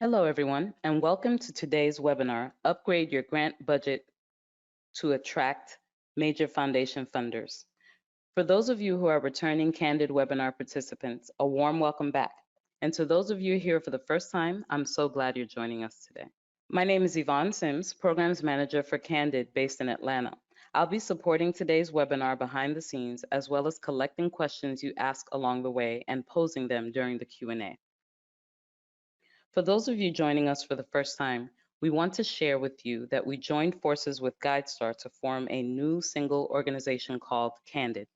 Hello, everyone, and welcome to today's webinar, Upgrade Your Grant Budget to Attract Major Foundation Funders. For those of you who are returning Candid webinar participants, a warm welcome back. And to those of you here for the first time, I'm so glad you're joining us today. My name is Yvonne Sims, Programs Manager for Candid based in Atlanta. I'll be supporting today's webinar behind the scenes, as well as collecting questions you ask along the way and posing them during the Q&A. For those of you joining us for the first time, we want to share with you that we joined forces with GuideStar to form a new single organization called Candid.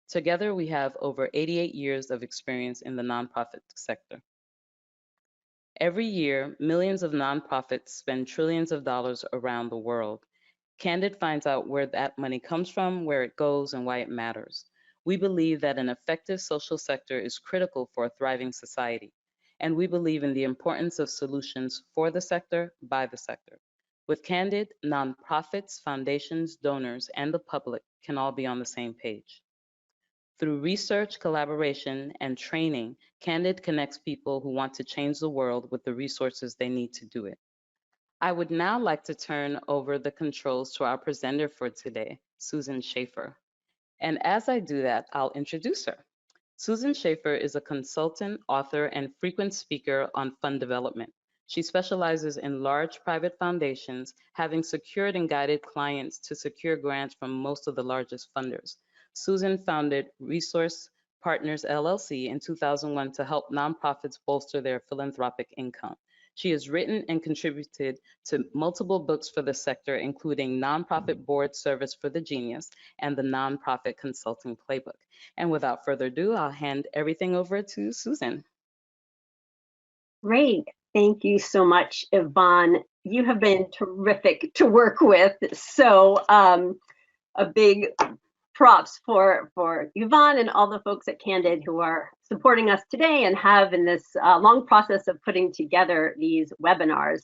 Together, we have over 88 years of experience in the nonprofit sector. Every year, millions of nonprofits spend trillions of dollars around the world. Candid finds out where that money comes from, where it goes, and why it matters. We believe that an effective social sector is critical for a thriving society, and we believe in the importance of solutions for the sector, by the sector. With Candid, nonprofits, foundations, donors, and the public can all be on the same page. Through research, collaboration, and training, Candid connects people who want to change the world with the resources they need to do it. I would now like to turn over the controls to our presenter for today, Susan Schaefer. And as I do that, I'll introduce her. Susan Schaefer is a consultant, author, and frequent speaker on fund development. She specializes in large private foundations, having secured and guided clients to secure grants from most of the largest funders. Susan founded Resource Partners LLC in 2001 to help nonprofits bolster their philanthropic income. She has written and contributed to multiple books for the sector, including Nonprofit Board Service for the Genius and the Nonprofit Consulting Playbook. And without further ado, I'll hand everything over to Susan. Great. Thank you so much, Yvonne. You have been terrific to work with. So a big props for Yvonne and all the folks at Candid who are supporting us today and have in this long process of putting together these webinars.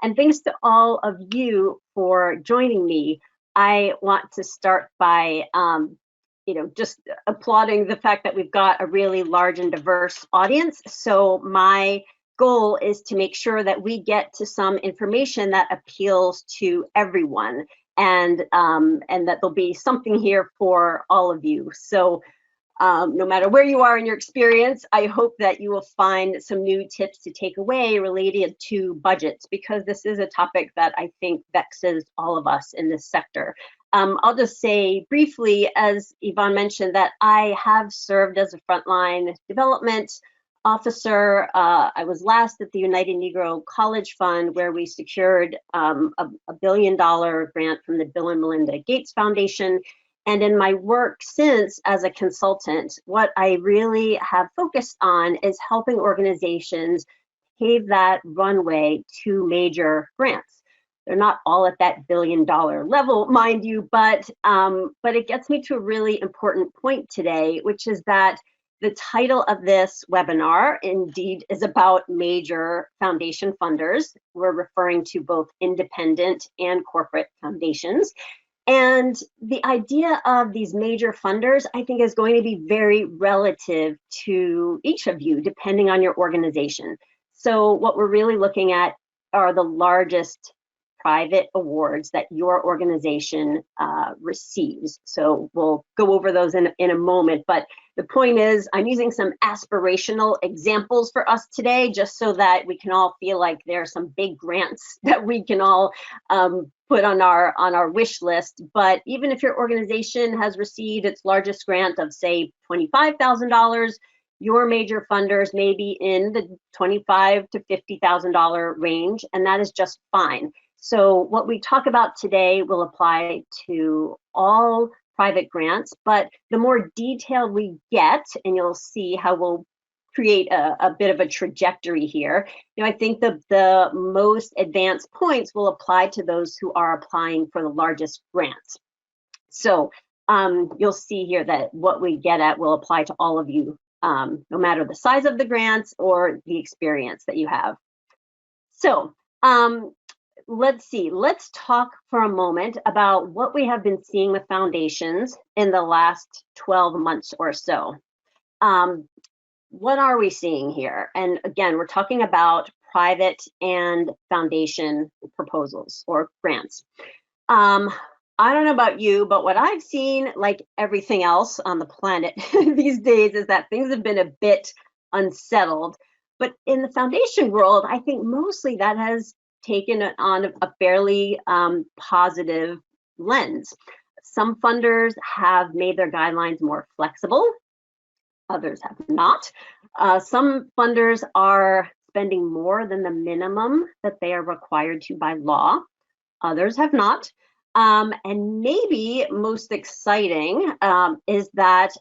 And thanks to all of you for joining me. I want to start by just applauding the fact that we've got a really large and diverse audience. So my goal is to make sure that we get to some information that appeals to everyone, and that there'll be something here for all of you. So no matter where you are in your experience, I hope that you will find some new tips to take away related to budgets, because this is a topic that I think vexes all of us in this sector. I'll just say briefly, as Yvonne mentioned, that I have served as a frontline development officer. I was last at the United Negro College Fund, where we secured a $1 billion grant from the Bill and Melinda Gates Foundation. And in my work since as a consultant, what I really have focused on is helping organizations pave that runway to major grants. They're not all at that $1 billion level, mind you, but it gets me to a really important point today, which is that the title of this webinar indeed is about major foundation funders. We're referring to both independent and corporate foundations. And the idea of these major funders, I think, is going to be very relative to each of you, depending on your organization. So what we're really looking at are the largest private awards that your organization receives. So we'll go over those in a moment, but the point is I'm using some aspirational examples for us today, just so that we can all feel like there are some big grants that we can all put on our wish list. But even if your organization has received its largest grant of, say, $25,000, your major funders may be in the $25,000 to $50,000 range, and that is just fine. So what we talk about today will apply to all private grants, but the more detailed we get, and you'll see how we'll create a bit of a trajectory here, I think the most advanced points will apply to those who are applying for the largest grants. So you'll see here that what we get at will apply to all of you, no matter the size of the grants or the experience that you have. So let's talk for a moment about what we have been seeing with foundations in the last 12 months or so. What are we seeing here? And again, we're talking about private and foundation proposals or grants. I don't know about you, but what I've seen, like everything else on the planet these days, is that things have been a bit unsettled. But in the foundation world, I think mostly that has taken on a fairly positive lens. Some funders have made their guidelines more flexible, others have not. Some funders are spending more than the minimum that they are required to by law, others have not. And maybe most exciting is that,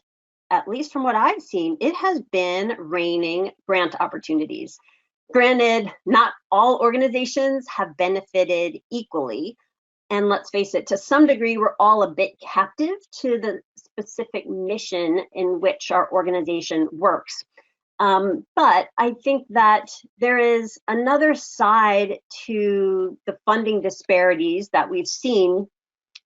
at least from what I've seen, it has been raining grant opportunities. Granted, not all organizations have benefited equally. And let's face it, to some degree, we're all a bit captive to the specific mission in which our organization works. But I think that there is another side to the funding disparities that we've seen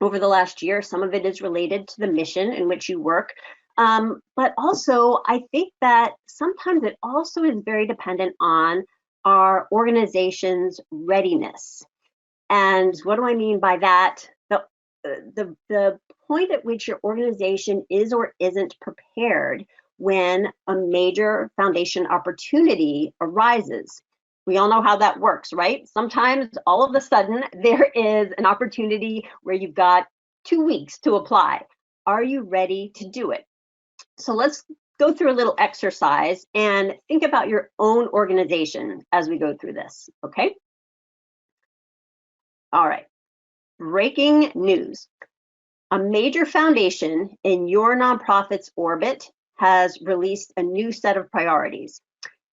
over the last year. Some of it is related to the mission in which you work. But also, I think that sometimes it also is very dependent on our organization's readiness. And what do I mean by that? The point at which your organization is or isn't prepared when a major foundation opportunity arises. We all know how that works, right? Sometimes all of a sudden there is an opportunity where you've got 2 weeks to apply. Are you ready to do it? So let's go through a little exercise and think about your own organization as we go through this, okay? All right, breaking news. A major foundation in your nonprofit's orbit has released a new set of priorities,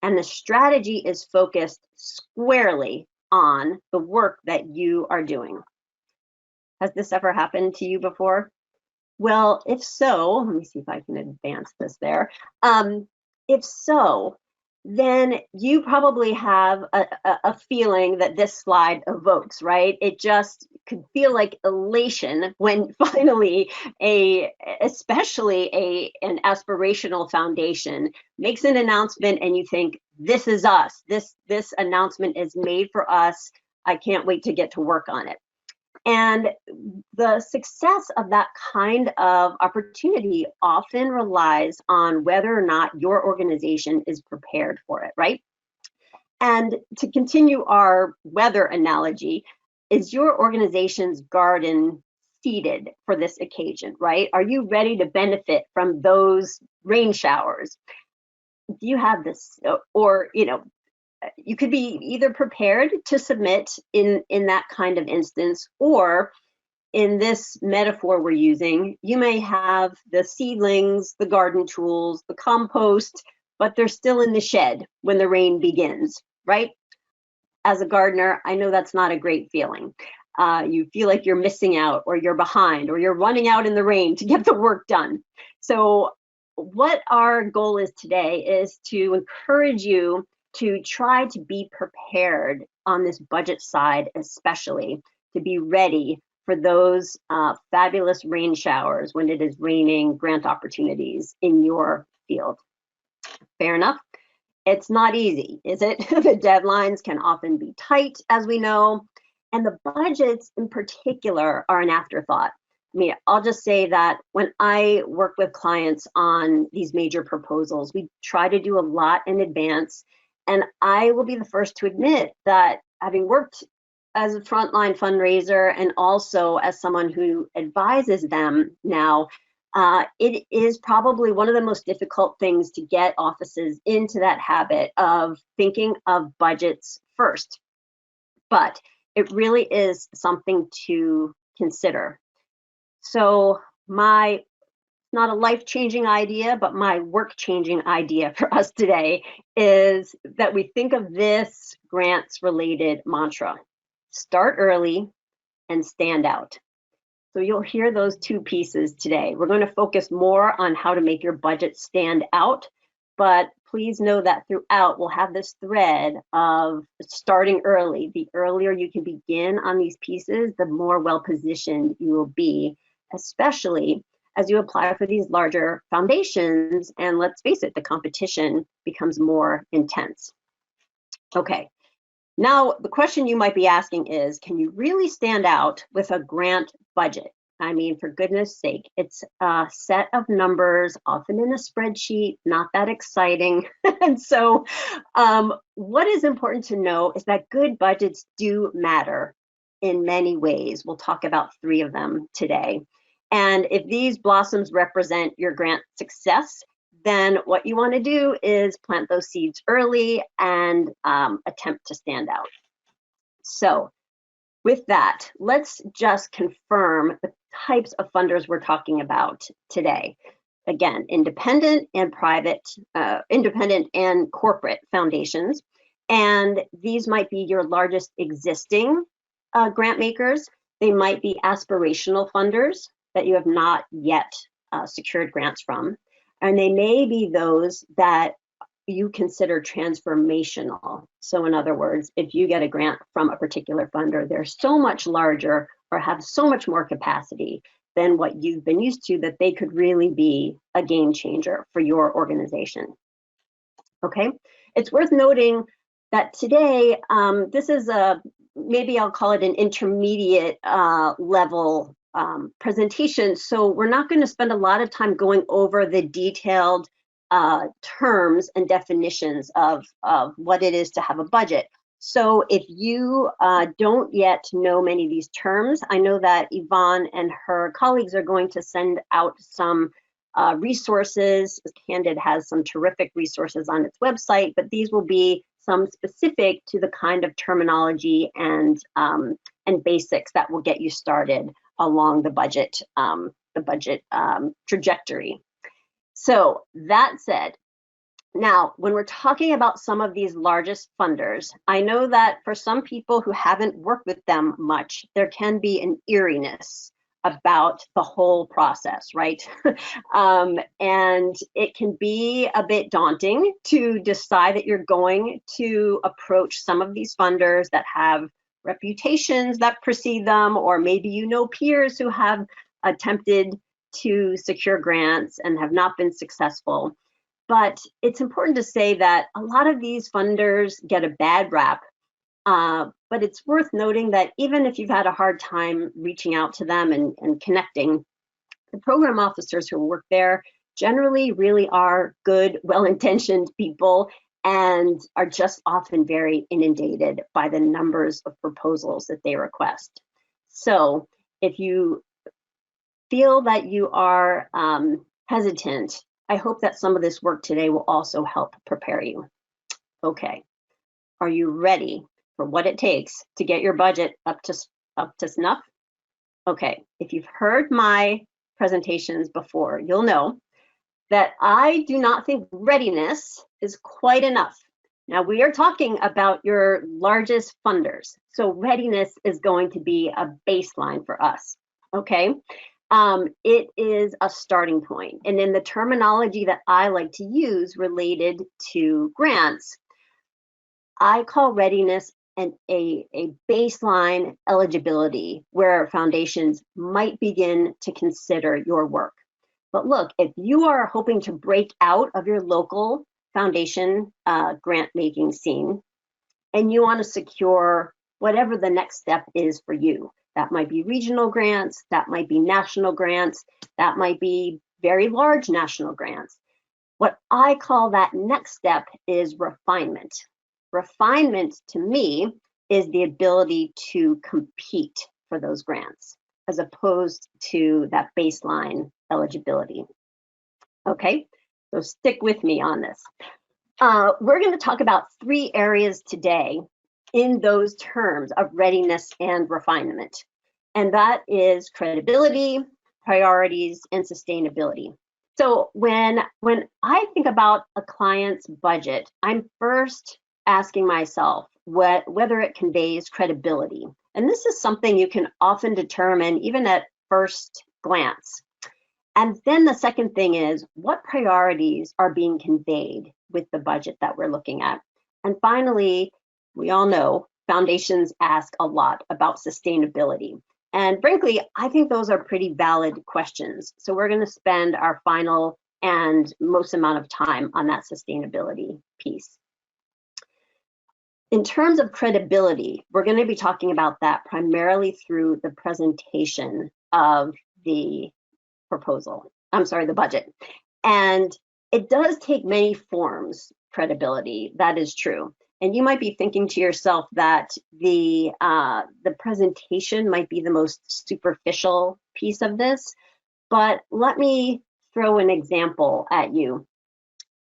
and the strategy is focused squarely on the work that you are doing. Has this ever happened to you before? Well, if so, let me see if I can advance this there. If so, then you probably have a feeling that this slide evokes, right? It just could feel like elation when finally especially an aspirational foundation makes an announcement and you think, this is us. This announcement is made for us. I can't wait to get to work on it. And the success of that kind of opportunity often relies on whether or not your organization is prepared for it, right? And to continue our weather analogy, is your organization's garden seeded for this occasion, right? Are you ready to benefit from those rain showers? Do you have this, or, you could be either prepared to submit in that kind of instance, or in this metaphor we're using, you may have the seedlings, the garden tools, the compost, but they're still in the shed when the rain begins, right? As a gardener, I know that's not a great feeling. You feel like you're missing out, or you're behind, or you're running out in the rain to get the work done. So what our goal is today is to encourage you to try to be prepared on this budget side, especially to be ready for those fabulous rain showers when it is raining grant opportunities in your field. Fair enough? It's not easy, is it? The deadlines can often be tight, as we know, and the budgets in particular are an afterthought. I mean, I'll just say that when I work with clients on these major proposals, we try to do a lot in advance. And I will be the first to admit that, having worked as a frontline fundraiser and also as someone who advises them now, it is probably one of the most difficult things to get offices into that habit of thinking of budgets first. But it really is something to consider. So not a life-changing idea, but my work-changing idea for us today is that we think of this grants-related mantra: start early and stand out. So you'll hear those two pieces today. We're going to focus more on how to make your budget stand out, but please know that throughout we'll have this thread of starting early. The earlier you can begin on these pieces, the more well-positioned you will be, especially as you apply for these larger foundations. And let's face it, the competition becomes more intense. Okay, Now, the question you might be asking is, can you really stand out with a grant budget? I mean, for goodness sake, it's a set of numbers, often in a spreadsheet, not that exciting. And so what is important to know is that good budgets do matter in many ways. We'll talk about 3 of them today. And if these blossoms represent your grant success, then what you want to do is plant those seeds early and attempt to stand out. So with that, let's just confirm the types of funders we're talking about today. Again, independent and private, independent and corporate foundations. And these might be your largest existing grant makers. They might be aspirational funders that you have not yet secured grants from. And they may be those that you consider transformational. So in other words, if you get a grant from a particular funder, they're so much larger or have so much more capacity than what you've been used to that they could really be a game changer for your organization. Okay, it's worth noting that today, this is maybe I'll call it an intermediate level presentation. So we're not going to spend a lot of time going over the detailed terms and definitions of what it is to have a budget. So if you don't yet know many of these terms, I know that Yvonne and her colleagues are going to send out some resources. Candid has some terrific resources on its website, but these will be some specific to the kind of terminology and basics that will get you started along the budget trajectory. So that said, now when we're talking about some of these largest funders, I know that for some people who haven't worked with them much, there can be an eeriness about the whole process, right? And it can be a bit daunting to decide that you're going to approach some of these funders that have reputations that precede them, or maybe you know peers who have attempted to secure grants and have not been successful. But it's important to say that a lot of these funders get a bad rap. But it's worth noting that even if you've had a hard time reaching out to them and connecting, the program officers who work there generally really are good, well-intentioned people and are just often very inundated by the numbers of proposals that they request. So if you feel that you are hesitant, I hope that some of this work today will also help prepare you. Okay, are you ready for what it takes to get your budget up to snuff? Okay, if you've heard my presentations before, you'll know that I do not think readiness is quite enough. Now we are talking about your largest funders, so readiness is going to be a baseline for us, okay? It is a starting point, and in the terminology that I like to use related to grants, I call readiness a baseline eligibility where foundations might begin to consider your work. But look, if you are hoping to break out of your local foundation grant making scene and you want to secure whatever the next step is for you, that might be regional grants, that might be national grants, that might be very large national grants. What I call that next step is refinement. Refinement to me is the ability to compete for those grants as opposed to that baseline eligibility. Okay, so stick with me on this. We're going to talk about 3 areas today in those terms of readiness and refinement, and that is credibility, priorities, and sustainability. So when I think about a client's budget, I'm first asking myself whether it conveys credibility. And this is something you can often determine even at first glance. And then the second thing is, what priorities are being conveyed with the budget that we're looking at? And finally, we all know foundations ask a lot about sustainability. And frankly, I think those are pretty valid questions. So we're going to spend our final and most amount of time on that sustainability piece. In terms of credibility, we're going to be talking about that primarily through the presentation of the proposal. I'm sorry, the budget. And it does take many forms, credibility, that is true. And you might be thinking to yourself that the presentation might be the most superficial piece of this, but let me throw an example at you.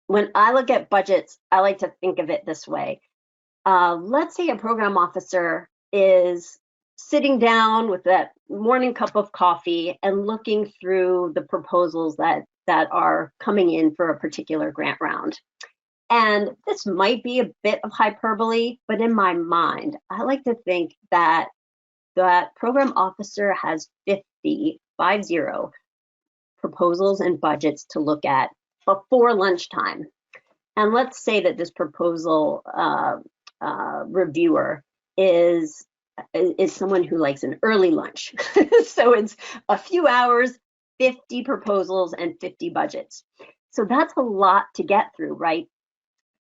When I look at budgets, I like to think of it this way. Let's say a program officer is sitting down with that morning cup of coffee and looking through the proposals that are coming in for a particular grant round. And this might be a bit of hyperbole, but in my mind, I like to think that that program officer has 50 proposals and budgets to look at before lunchtime. And let's say that this proposal reviewer is someone who likes an early lunch. So it's a few hours, 50 proposals and 50 budgets. So that's a lot to get through, right?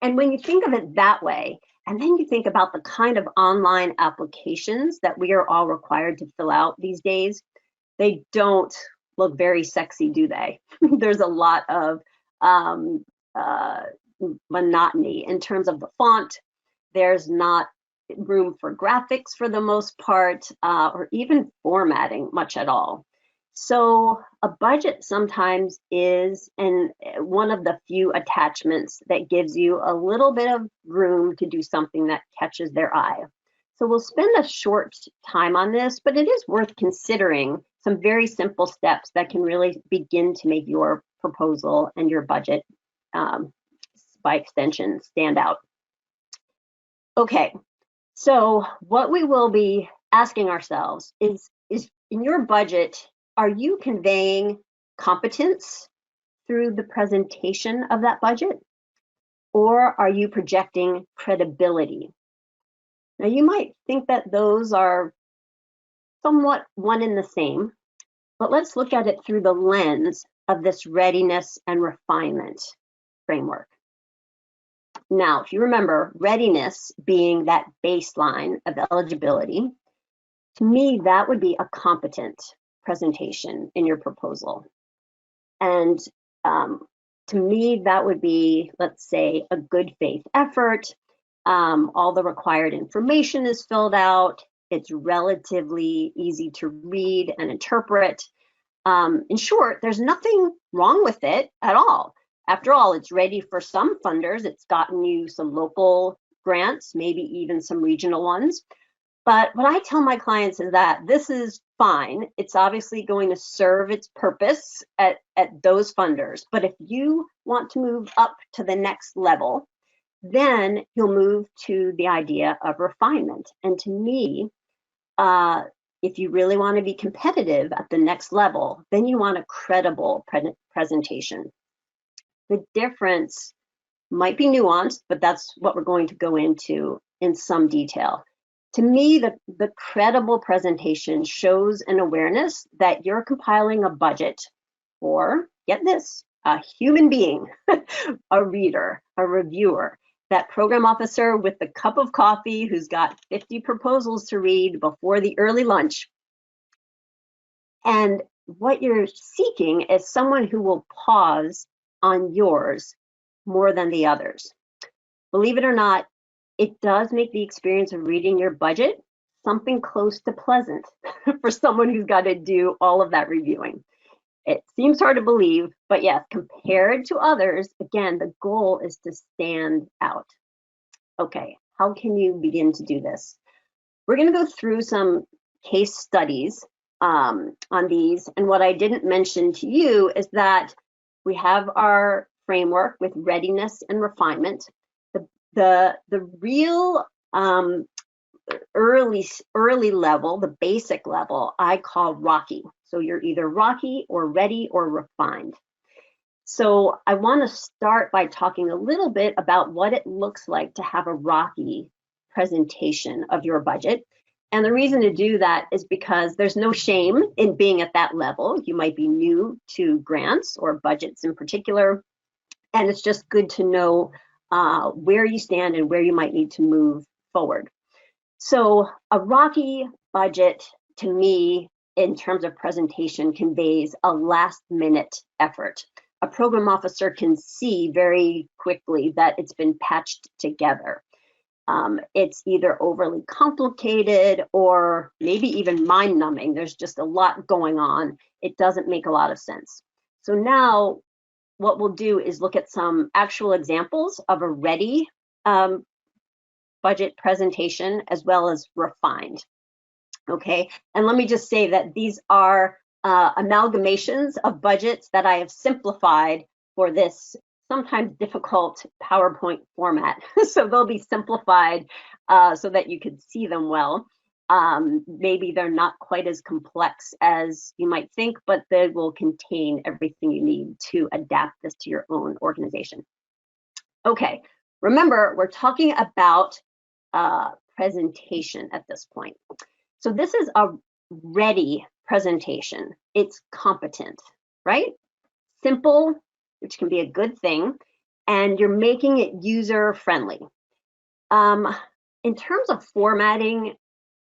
And when you think of it that way, and then you think about the kind of online applications that we are all required to fill out these days, they don't look very sexy, do they? There's a lot of monotony in terms of the font. There's not room for graphics for the most part, or even formatting much at all. So a budget sometimes is one of the few attachments that gives you a little bit of room to do something that catches their eye. So we'll spend a short time on this, but it is worth considering some very simple steps that can really begin to make your proposal and your budget, by extension, stand out. Okay, so what we will be asking ourselves is in your budget, are you conveying competence through the presentation of that budget? Or are you projecting credibility? Now, you might think that those are somewhat one and the same, but let's look at it through the lens of this readiness and refinement framework. Now, if you remember, readiness being that baseline of eligibility, to me, that would be a competent presentation in your proposal. And to me, that would be, let's say, a good faith effort. All the required information is filled out. It's relatively easy to read and interpret. In short, there's nothing wrong with it at all. After all, it's ready for some funders. It's gotten you some local grants, maybe even some regional ones. But what I tell my clients is that this is fine. It's obviously going to serve its purpose at those funders. But if you want to move up to the next level, then you'll move to the idea of refinement. And to me, if you really want to be competitive at the next level, then you want a credible presentation. The difference might be nuanced, but that's what we're going to go into in some detail. To me, the credible presentation shows an awareness that you're compiling a budget for, get this, a human being, a reader, a reviewer, that program officer with the cup of coffee who's got 50 proposals to read before the early lunch. And what you're seeking is someone who will pause on yours more than the others. Believe it or not, it does make the experience of reading your budget something close to pleasant for someone who's got to do all of that reviewing. It seems hard to believe, but yes, compared to others, again, the goal is to stand out. Okay, how can you begin to do this? We're going to go through some case studies on these. And what I didn't mention to you is that we have our framework with readiness and refinement. The real early level, the basic level, I call rocky. So you're either rocky or ready or refined. So I want to start by talking a little bit about what it looks like to have a rocky presentation of your budget. And the reason to do that is because there's no shame in being at that level. You might be new to grants or budgets in particular, and it's just good to know where you stand and where you might need to move forward. So a rocky budget, to me, in terms of presentation, conveys a last-minute effort. A program officer can see very quickly that it's been patched together. It's either overly complicated or maybe even mind-numbing. There's just a lot going on. It doesn't make a lot of sense. So now what we'll do is look at some actual examples of a ready budget presentation as well as refined. Okay, and let me just say that these are amalgamations of budgets that I have simplified for this sometimes difficult PowerPoint format. So they'll be simplified so that you could see them well. Maybe they're not quite as complex as you might think, but they will contain everything you need to adapt this to your own organization. Okay, remember, we're talking about presentation at this point. So this is a ready presentation. It's competent, right? Simple, which can be a good thing, and you're making it user-friendly. In terms of formatting,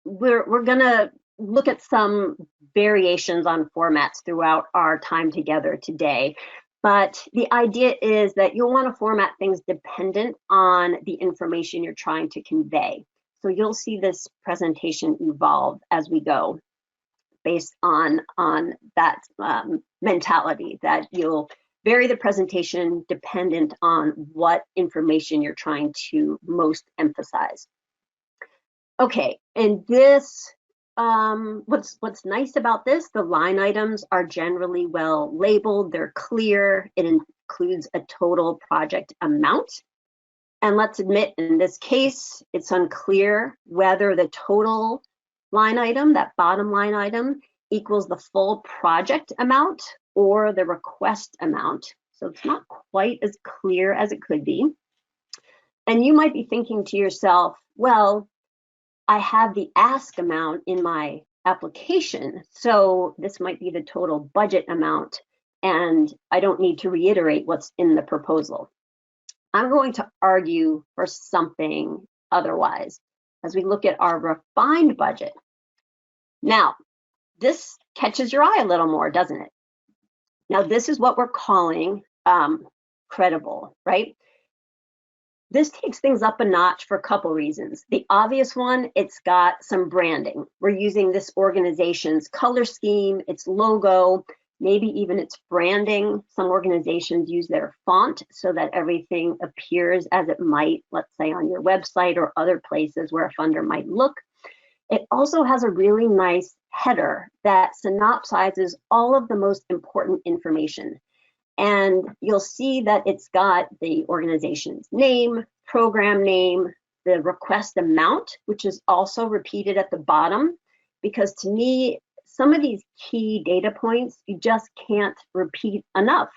we're gonna look at some variations on formats throughout our time together today. But the idea is that you'll want to format things dependent on the information you're trying to convey. So you'll see this presentation evolve as we go based on that mentality, that you'll vary the presentation dependent on what information you're trying to most emphasize. Okay, and this, what's nice about this, the line items are generally well labeled, they're clear, it includes a total project amount. And let's admit, in this case, it's unclear whether the total line item, that bottom line item, equals the full project amount or the request amount. So it's not quite as clear as it could be. And you might be thinking to yourself, well, I have the ask amount in my application, so this might be the total budget amount, and I don't need to reiterate what's in the proposal. I'm going to argue for something otherwise as we look at our refined budget. Now, this catches your eye a little more, doesn't it? Now, this is what we're calling credible, right? This takes things up a notch for a couple reasons. The obvious one, it's got some branding. We're using this organization's color scheme, its logo, maybe even its branding. Some organizations use their font so that everything appears as it might, let's say, on your website or other places where a funder might look. It also has a really nice header that synopsizes all of the most important information. And you'll see that it's got the organization's name, program name, the request amount, which is also repeated at the bottom, because to me, some of these key data points, you just can't repeat enough.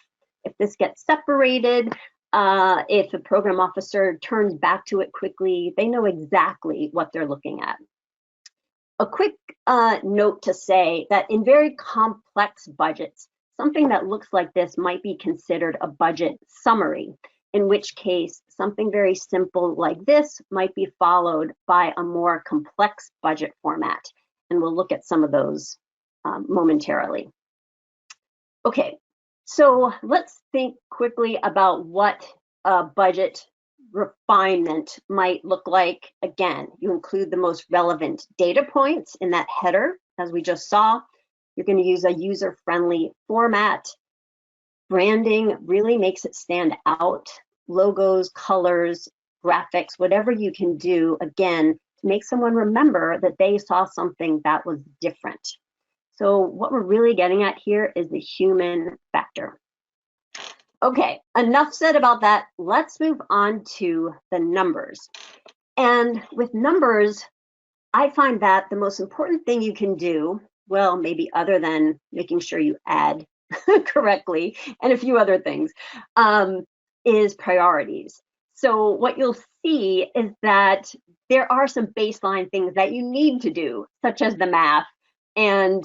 If this gets separated, if a program officer turns back to it quickly, they know exactly what they're looking at. A quick note to say that in very complex budgets, something that looks like this might be considered a budget summary, in which case something very simple like this might be followed by a more complex budget format. And we'll look at some of those momentarily. Okay, so let's think quickly about what a budget refinement might look like. Again, you include the most relevant data points in that header, as we just saw. You're going to use a user-friendly format. Branding really makes it stand out. Logos, colors, graphics, whatever you can do, again, to make someone remember that they saw something that was different. So what we're really getting at here is the human factor. Okay, enough said about that. Let's move on to the numbers. And with numbers, I find that the most important thing you can do, well, maybe other than making sure you add correctly and a few other things, is priorities. So what you'll see is that there are some baseline things that you need to do, such as the math and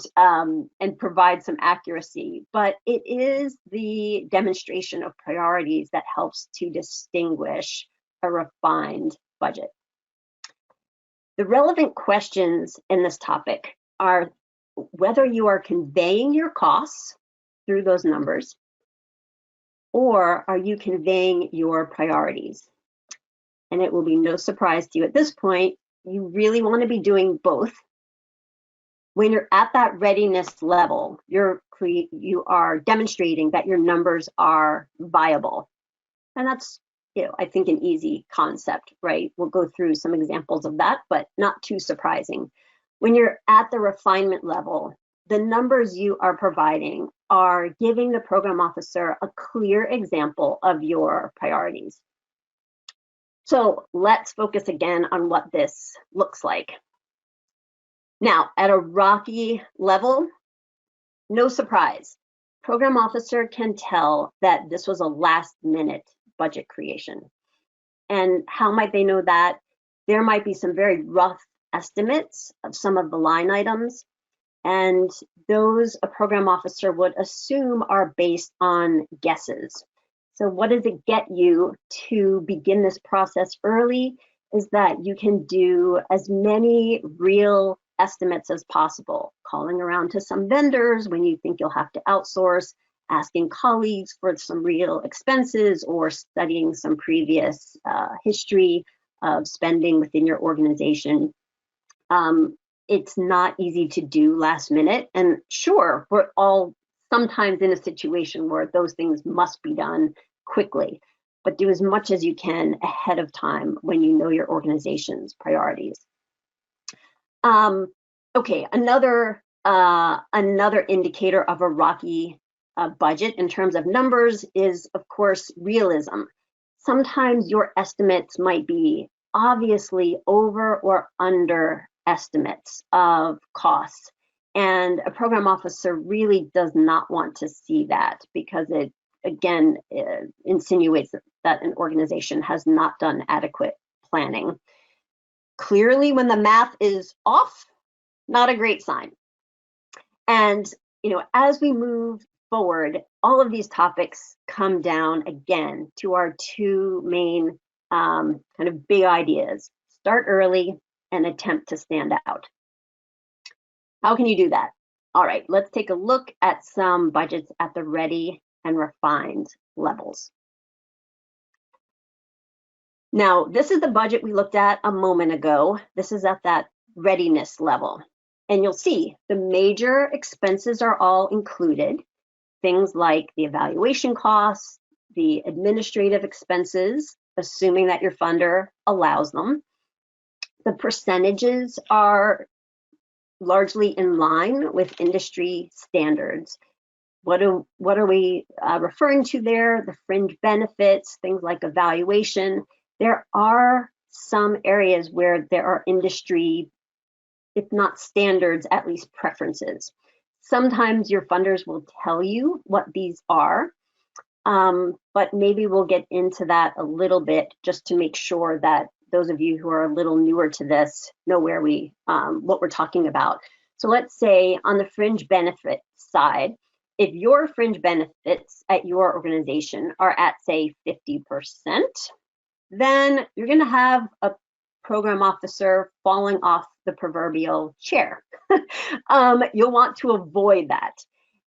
provide some accuracy. But it is the demonstration of priorities that helps to distinguish a refined budget. The relevant questions in this topic are whether you are conveying your costs through those numbers, or are you conveying your priorities? And it will be no surprise to you at this point, you really want to be doing both. When you're at that readiness level, you are demonstrating that your numbers are viable. And that's, I think an easy concept, right? We'll go through some examples of that, but not too surprising. When you're at the refinement level, the numbers you are providing are giving the program officer a clear example of your priorities. So let's focus again on what this looks like. Now, at a rocky level, no surprise, program officer can tell that this was a last-minute budget creation. And how might they know that? There might be some very rough estimates of some of the line items, and those a program officer would assume are based on guesses. So what does it get you to begin this process early is that you can do as many real estimates as possible, calling around to some vendors when you think you'll have to outsource, asking colleagues for some real expenses, or studying some previous history of spending within your organization. It's not easy to do last minute, and sure, we're all sometimes in a situation where those things must be done quickly, but do as much as you can ahead of time when you know your organization's priorities. Okay, another indicator of a rocky budget in terms of numbers is, of course, realism. Sometimes your estimates might be obviously over or under estimates of costs, and a program officer really does not want to see that because it, again, insinuates that an organization has not done adequate planning. Clearly, when the math is off, not a great sign. And, as we move forward, all of these topics come down again to our two main kind of big ideas: start early and attempt to stand out. How can you do that? All right, let's take a look at some budgets at the ready and refined levels. Now, this is the budget we looked at a moment ago. This is at that readiness level. And you'll see the major expenses are all included. Things like the evaluation costs, the administrative expenses, assuming that your funder allows them. The percentages are largely in line with industry standards. What are we referring to there? The fringe benefits, things like evaluation. There are some areas where there are industry, if not standards, at least preferences. Sometimes your funders will tell you what these are, but maybe we'll get into that a little bit just to make sure that those of you who are a little newer to this know where what we're talking about. So let's say on the fringe benefit side, if your fringe benefits at your organization are at, say, 50%, then you're going to have a program officer falling off the proverbial chair. You'll want to avoid that.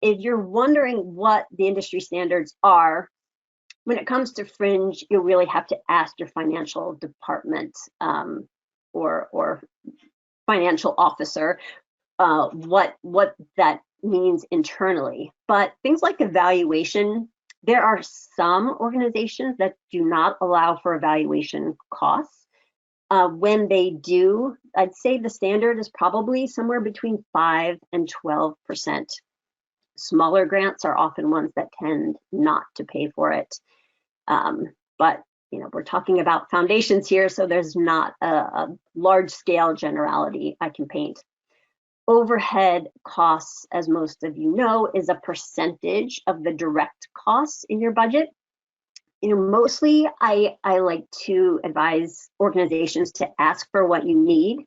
If you're wondering what the industry standards are, when it comes to fringe, you'll really have to ask your financial department or financial officer what that means internally. But things like evaluation, there are some organizations that do not allow for evaluation costs. When they do, I'd say the standard is probably somewhere between 5 and 12%. Smaller grants are often ones that tend not to pay for it. But we're talking about foundations here, so there's not a large scale generality I can paint. Overhead costs, as most of you know, is a percentage of the direct costs in your budget. Mostly I like to advise organizations to ask for what you need,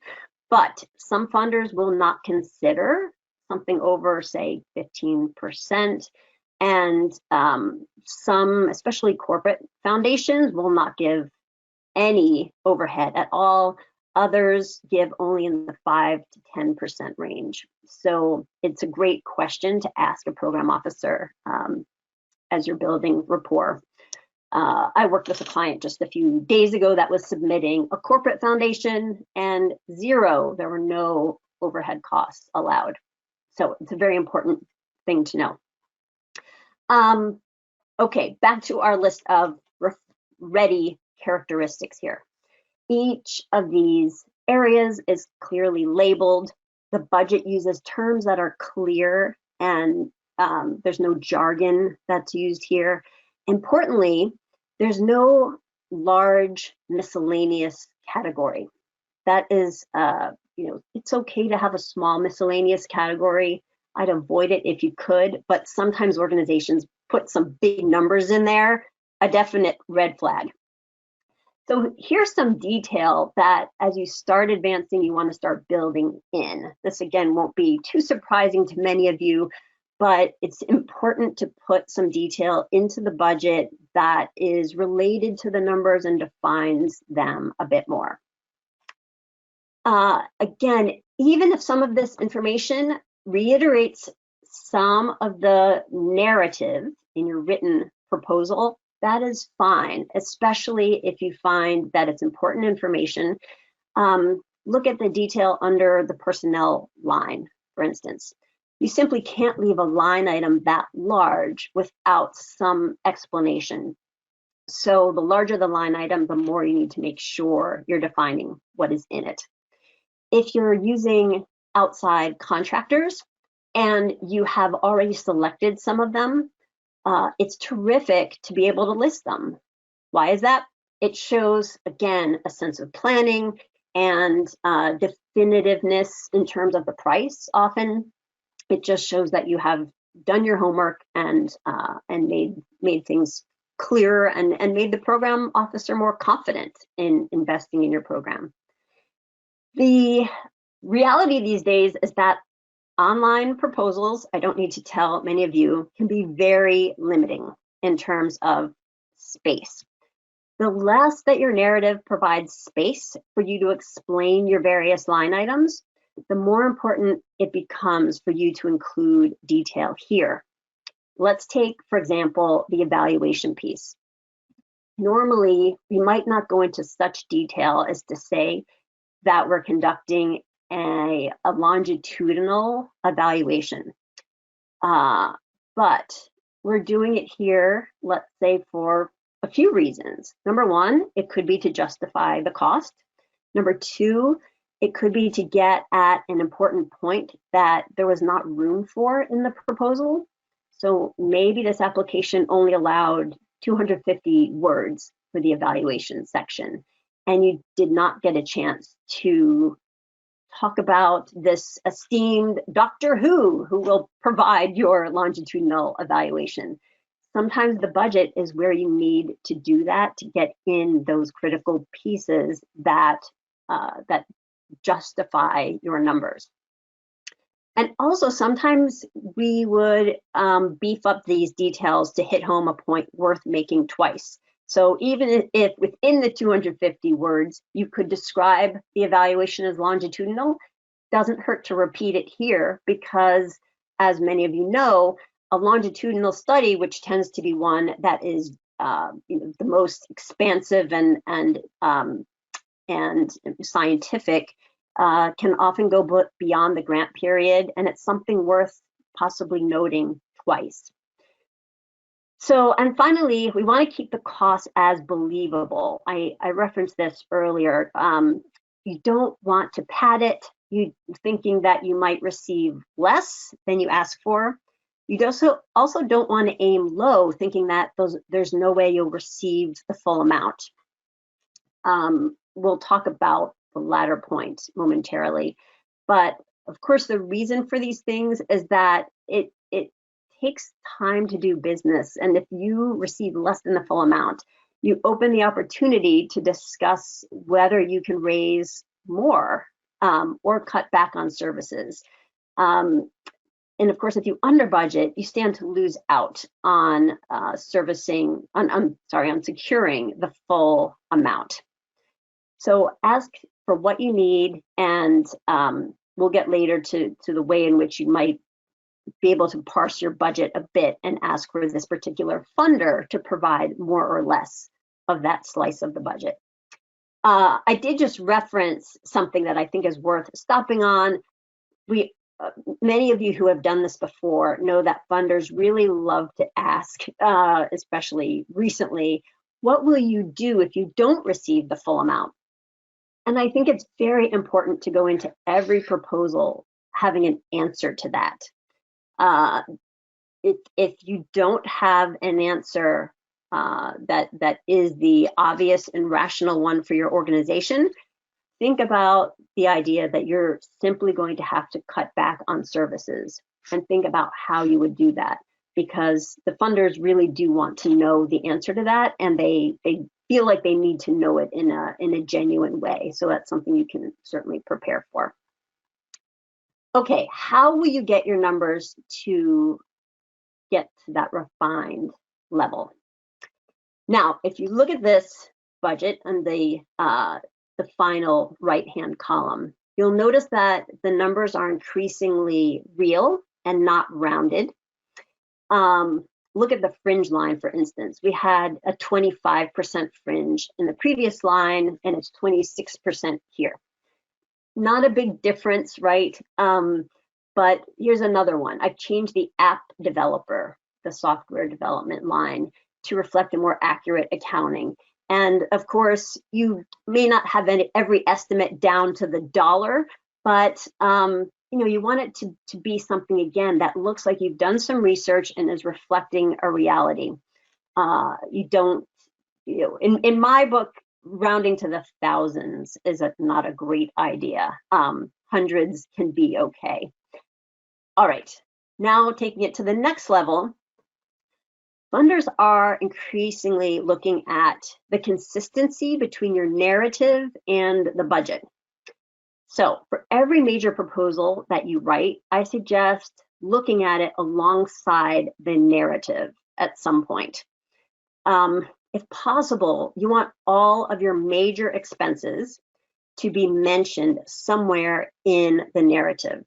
but some funders will not consider something over, say, 15%. And some, especially corporate foundations, will not give any overhead at all. Others give only in the 5 to 10% range. So it's a great question to ask a program officer as you're building rapport. I worked with a client just a few days ago that was submitting a corporate foundation and zero, there were no overhead costs allowed. So it's a very important thing to know. Okay, back to our list of ready characteristics here. Each of these areas is clearly labeled. The budget uses terms that are clear and there's no jargon that's used here. Importantly, there's no large miscellaneous category. That is, it's okay to have a small miscellaneous category. I'd avoid it if you could, but sometimes organizations put some big numbers in there, a definite red flag. So here's some detail that as you start advancing, you want to start building in. This again won't be too surprising to many of you, but it's important to put some detail into the budget that is related to the numbers and defines them a bit more. Again, even if some of this information reiterates some of the narrative in your written proposal, that is fine, especially if you find that it's important information. Look at the detail under the personnel line, for instance. You simply can't leave a line item that large without some explanation. So the larger the line item, the more you need to make sure you're defining what is in it. If you're using outside contractors and you have already selected some of them, it's terrific to be able to list them. Why is that? It shows, again, a sense of planning and definitiveness in terms of the price. Often it just shows that you have done your homework and made things clearer and made the program officer more confident in investing in your program. The reality these days is that online proposals, I don't need to tell many of you, can be very limiting in terms of space. The less that your narrative provides space for you to explain your various line items, the more important it becomes for you to include detail here. Let's take, for example, the evaluation piece. Normally, we might not go into such detail as to say that we're conducting a longitudinal evaluation. But we're doing it here, let's say, for a few reasons. Number one, it could be to justify the cost. Number two, it could be to get at an important point that there was not room for in the proposal. So maybe this application only allowed 250 words for the evaluation section, and you did not get a chance to talk about this esteemed Doctor Who will provide your longitudinal evaluation. Sometimes the budget is where you need to do that to get in those critical pieces that justify your numbers. And also sometimes we would beef up these details to hit home a point worth making twice. So even if within the 250 words, you could describe the evaluation as longitudinal, doesn't hurt to repeat it here because, as many of you know, a longitudinal study, which tends to be one that is the most expansive and scientific, can often go beyond the grant period, and it's something worth possibly noting twice. So, and finally, we want to keep the cost as believable. I referenced this earlier. You don't want to pad it, you thinking that you might receive less than you ask for. You also don't want to aim low, thinking that there's no way you'll receive the full amount. We'll talk about the latter point momentarily, but of course, the reason for these things is that it takes time to do business, and if you receive less than the full amount, you open the opportunity to discuss whether you can raise more or cut back on services. And of course, if you under budget, you stand to lose out on securing the full amount. So ask for what you need, and we'll get later to the way in which you might be able to parse your budget a bit and ask for this particular funder to provide more or less of that slice of the budget. I did just reference something that I think is worth stopping on. Many of you who have done this before know that funders really love to ask, especially recently, what will you do if you don't receive the full amount? And I think it's very important to go into every proposal having an answer to that. If you don't have an answer that is the obvious and rational one for your organization, think about the idea that you're simply going to have to cut back on services, and think about how you would do that, because the funders really do want to know the answer to that, and they feel like they need to know it in a genuine way. So that's something you can certainly prepare for. Okay, how will you get your numbers to get to that refined level? Now, if you look at this budget and the final right-hand column, you'll notice that the numbers are increasingly real and not rounded. Look at the fringe line, for instance. We had a 25% fringe in the previous line, and it's 26% here. Not a big difference, right? But here's another one. I've changed the app developer, the software development line, to reflect a more accurate accounting. And of course, you may not have every estimate down to the dollar, but you want it to be something, again, that looks like you've done some research and is reflecting a reality. In my book, rounding to the thousands is not a great idea. Hundreds can be okay. All right, now taking it to the next level, funders are increasingly looking at the consistency between your narrative and the budget. So for every major proposal that you write, I suggest looking at it alongside the narrative at some point. If possible, you want all of your major expenses to be mentioned somewhere in the narrative.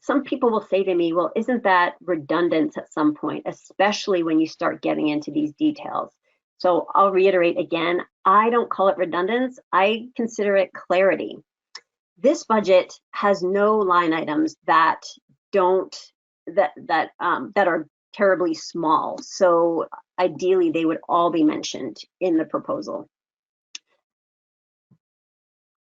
Some people will say to me, well, isn't that redundant at some point, especially when you start getting into these details? So I'll reiterate again, I don't call it redundance, I consider it clarity. This budget has no line items that are terribly small. So ideally, they would all be mentioned in the proposal.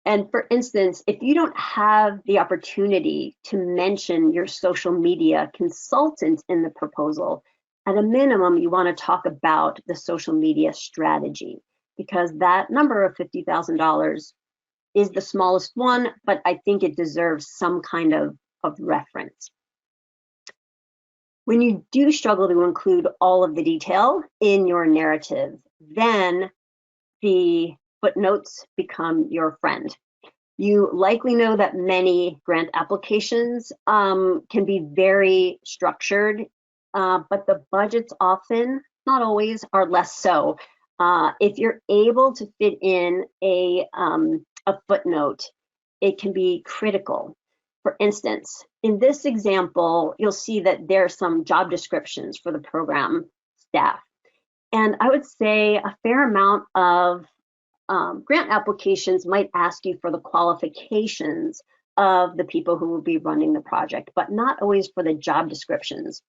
And for instance, if you don't have the opportunity to mention your social media consultant in the proposal, at a minimum, you want to talk about the social media strategy, because that number of $50,000 is the smallest one, but I think it deserves some kind of reference. When you do struggle to include all of the detail in your narrative, then the footnotes become your friend. You likely know that many grant applications can be very structured, but the budgets often, not always, are less so. If you're able to fit in a footnote, it can be critical. For instance, in this example, you'll see that there are some job descriptions for the program staff. And I would say a fair amount of grant applications might ask you for the qualifications of the people who will be running the project, but not always for the job descriptions.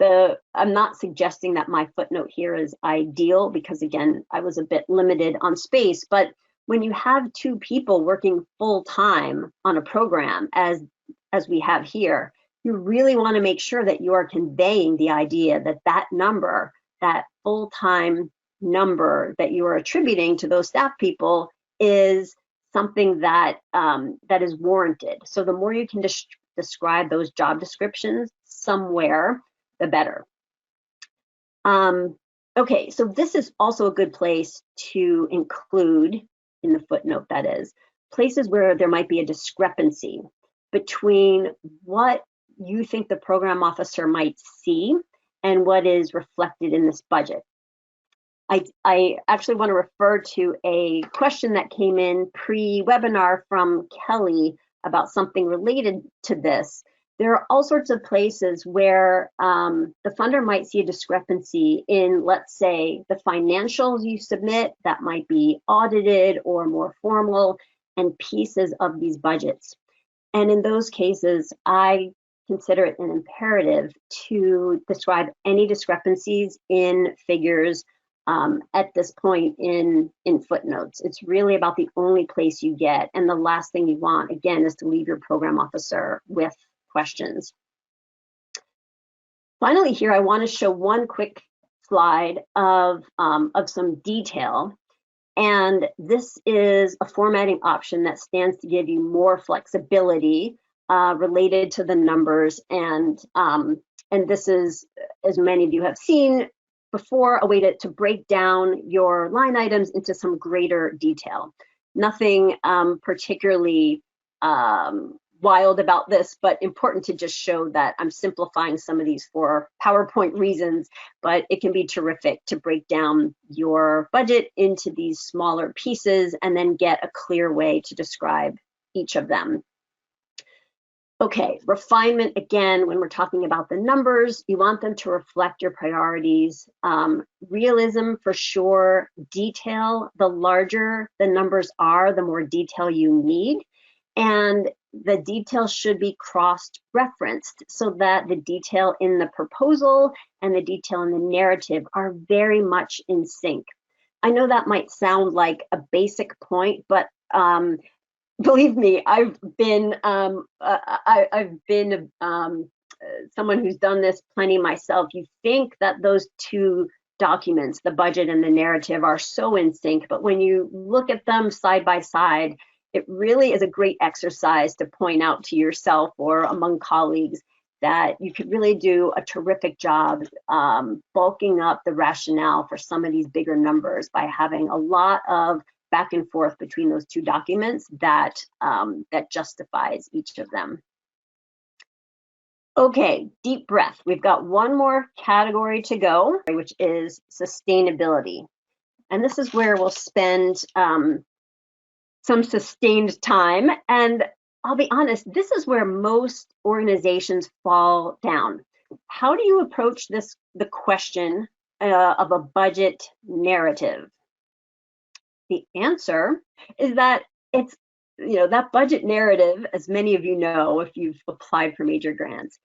I'm not suggesting that my footnote here is ideal, because again, I was a bit limited on space, but when you have two people working full-time on a program, as we have here, you really want to make sure that you are conveying the idea that that number, that full-time number that you are attributing to those staff people, is something that that is warranted. So the more you can describe those job descriptions somewhere, the better. Okay, so this is also a good place to include in the footnote, that is, places where there might be a discrepancy between what you think the program officer might see and what is reflected in this budget. I actually want to refer to a question that came in pre-webinar from Kelly about something related to this. There are all sorts of places where the funder might see a discrepancy in, let's say, the financials you submit that might be audited or more formal, and pieces of these budgets. And in those cases, I consider it an imperative to describe any discrepancies in figures at this point in footnotes. It's really about the only place you get. And the last thing you want, again, is to leave your program officer with questions. Finally, here, I want to show one quick slide of some detail. And this is a formatting option that stands to give you more flexibility related to the numbers. And this is, as many of you have seen before, a way to break down your line items into some greater detail. Nothing particularly wild about this, but important to just show that I'm simplifying some of these for PowerPoint reasons, but it can be terrific to break down your budget into these smaller pieces and then get a clear way to describe each of them. Okay, refinement, again, when we're talking about the numbers, you want them to reflect your priorities. Realism, for sure. Detail, the larger the numbers are, the more detail you need. And the detail should be cross-referenced so that the detail in the proposal and the detail in the narrative are very much in sync. I know that might sound like a basic point, but believe me, I've been someone who's done this plenty myself. You think that those two documents, the budget and the narrative, are so in sync, but when you look at them side by side, it really is a great exercise to point out to yourself or among colleagues that you could really do a terrific job bulking up the rationale for some of these bigger numbers by having a lot of back and forth between those two documents that justifies each of them. Okay, deep breath. We've got one more category to go, which is sustainability. And this is where we'll spend some sustained time. And I'll be honest, this is where most organizations fall down. How do you approach the question of a budget narrative? The answer is that it's, that budget narrative, as many of you know, if you've applied for major grants,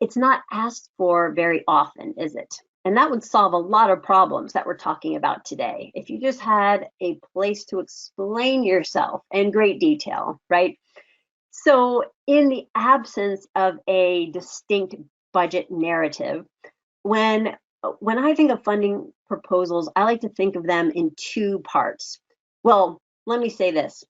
it's not asked for very often, is it? And that would solve a lot of problems that we're talking about today. If you just had a place to explain yourself in great detail, right? So in the absence of a distinct budget narrative, when I think of funding proposals, I like to think of them in two parts. Well, let me say this.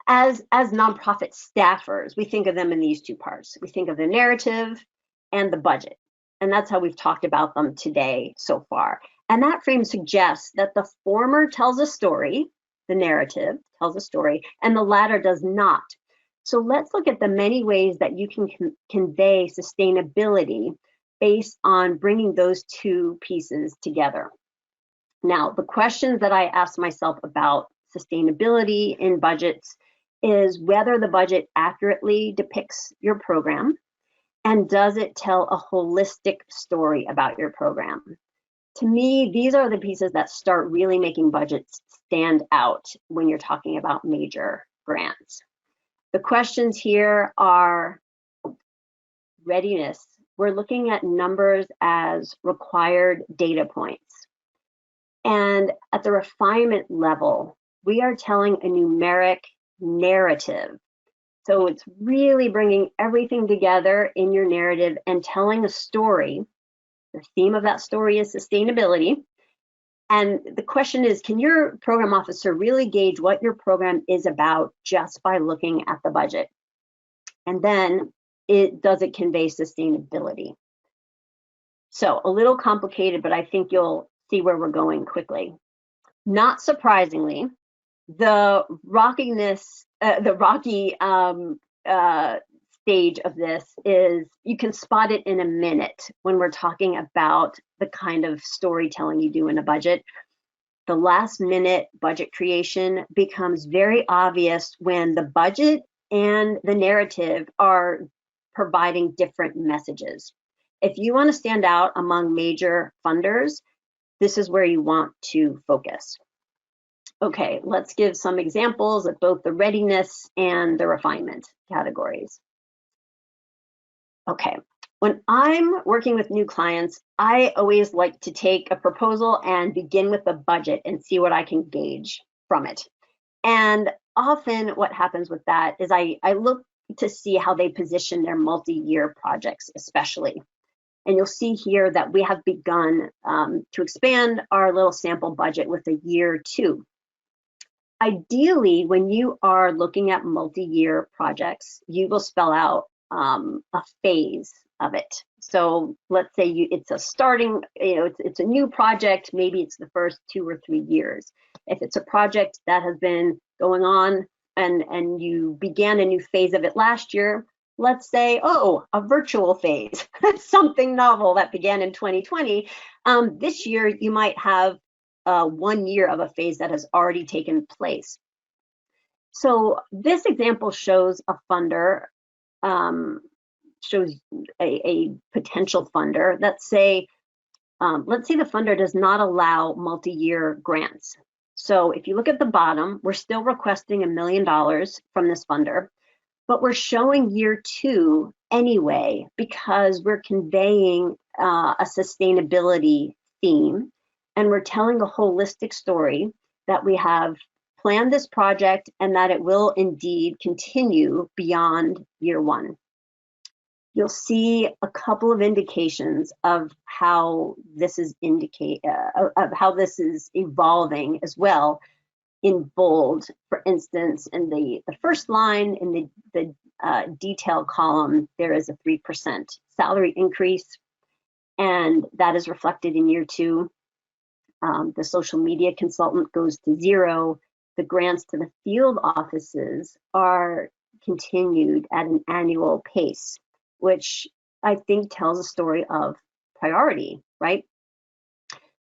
As nonprofit staffers, we think of them in these two parts. We think of the narrative and the budget. And that's how we've talked about them today so far. And that frame suggests that the former tells a story, the narrative tells a story, and the latter does not. So let's look at the many ways that you can convey sustainability based on bringing those two pieces together. Now, the questions that I asked myself about sustainability in budgets is whether the budget accurately depicts your program, and does it tell a holistic story about your program? To me, these are the pieces that start really making budgets stand out when you're talking about major grants. The questions here are readiness. We're looking at numbers as required data points. And at the refinement level, we are telling a numeric narrative. So it's really bringing everything together in your narrative and telling a story. The theme of that story is sustainability. And the question is, can your program officer really gauge what your program is about just by looking at the budget? And then does it convey sustainability? So a little complicated, but I think you'll see where we're going quickly. Not surprisingly, the rocky stage of this is you can spot it in a minute when we're talking about the kind of storytelling you do in a budget. The last minute budget creation becomes very obvious when the budget and the narrative are providing different messages. If you want to stand out among major funders, this is where you want to focus. Okay, let's give some examples of both the readiness and the refinement categories. Okay, when I'm working with new clients, I always like to take a proposal and begin with a budget and see what I can gauge from it. And often what happens with that is I look to see how they position their multi-year projects, especially. And you'll see here that we have begun to expand our little sample budget with a year 2. Ideally, when you are looking at multi-year projects, you will spell out a phase of it. So let's say it's a starting, it's a new project, maybe it's the first 2 or 3 years. If it's a project that has been going on and you began a new phase of it last year, let's say, oh, a virtual phase, something novel that began in 2020. This year, you might have 1 year of a phase that has already taken place. So this example shows a funder, shows a potential funder. Let's say the funder does not allow multi-year grants. So if you look at the bottom, we're still requesting $1 million from this funder, but we're showing year 2 anyway because we're conveying a sustainability theme, and we're telling a holistic story that we have planned this project and that it will indeed continue beyond year 1. You'll see a couple of indications of how this is evolving as well in bold. For instance, in the first line in the detail column, there is a 3% salary increase, and that is reflected in year 2. The social media consultant goes to 0. The grants to the field offices are continued at an annual pace, which I think tells a story of priority, right?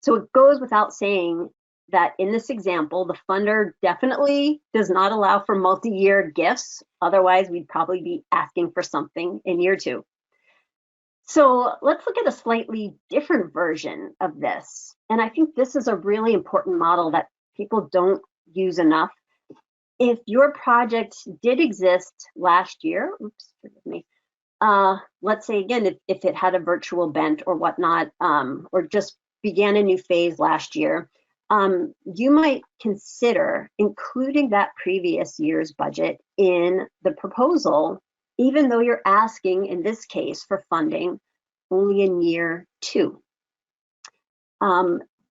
So it goes without saying that in this example, the funder definitely does not allow for multi-year gifts. Otherwise, we'd probably be asking for something in year 2. So let's look at a slightly different version of this. And I think this is a really important model that people don't use enough. If your project did exist last year, oops, forgive me, let's say again, if it had a virtual bent or whatnot, or just began a new phase last year, you might consider including that previous year's budget in the proposal, even though you're asking, in this case, for funding only in year 2.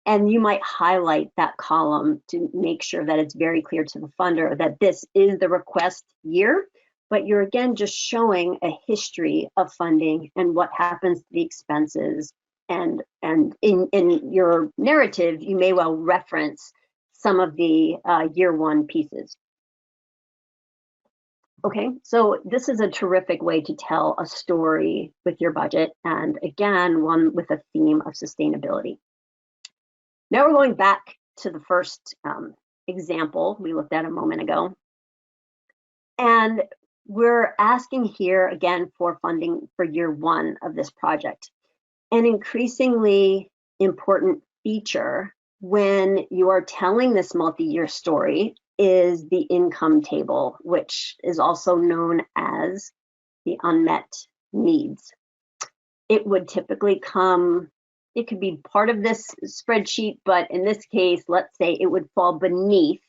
And you might highlight that column to make sure that it's very clear to the funder that this is the request year, but you're again just showing a history of funding and what happens to the expenses. And in your narrative, you may well reference some of the year 1 pieces. Okay, so this is a terrific way to tell a story with your budget, and again, one with a theme of sustainability. Now we're going back to the first example we looked at a moment ago. And we're asking here again for funding for year 1 of this project. An increasingly important feature when you are telling this multi-year story is the income table, which is also known as the unmet needs. It would typically come, it could be part of this spreadsheet, but in this case, let's say it would fall beneath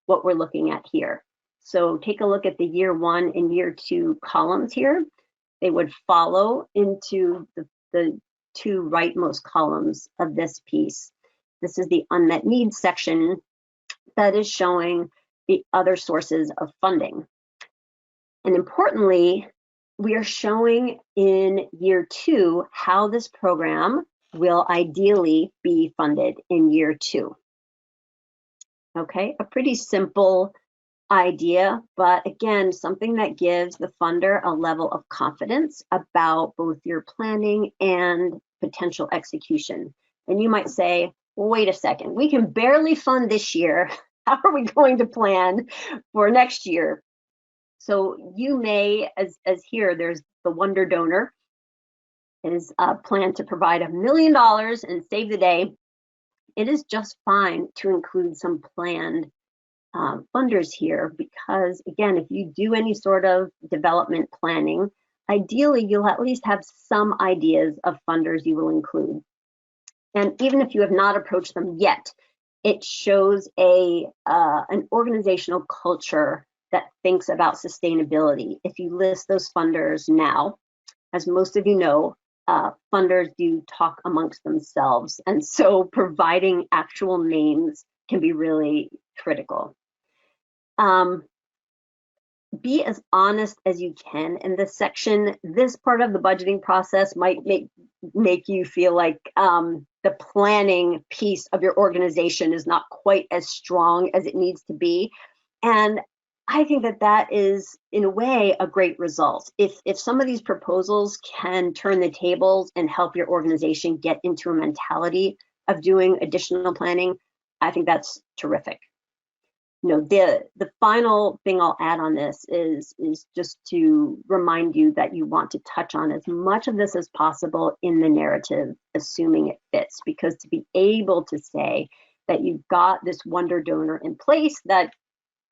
what we're looking at here. So take a look at the year 1 and year 2 columns here. They would follow into the 2 rightmost columns of this piece. This is the unmet needs section that is showing the other sources of funding. And importantly, we are showing in year 2 how this program will ideally be funded in year 2. Okay, a pretty simple idea, but again, something that gives the funder a level of confidence about both your planning and potential execution. And you might say, well, wait a second, we can barely fund this year. How are we going to plan for next year? So you may, as here, there's the Wonder Donor, is planned to provide $1 million and save the day. It is just fine to include some planned funders here, because again, if you do any sort of development planning, ideally you'll at least have some ideas of funders you will include. And even if you have not approached them yet, it shows an organizational culture that thinks about sustainability. If you list those funders now, as most of you know, funders do talk amongst themselves, and so providing actual names can be really critical. Be as honest as you can in this section. This part of the budgeting process might make you feel like the planning piece of your organization is not quite as strong as it needs to be. And I think that is, in a way, a great result. If some of these proposals can turn the tables and help your organization get into a mentality of doing additional planning, I think that's terrific. You know, the final thing I'll add on this is just to remind you that you want to touch on as much of this as possible in the narrative, assuming it fits, because to be able to say that you've got this Wonder Donor in place that,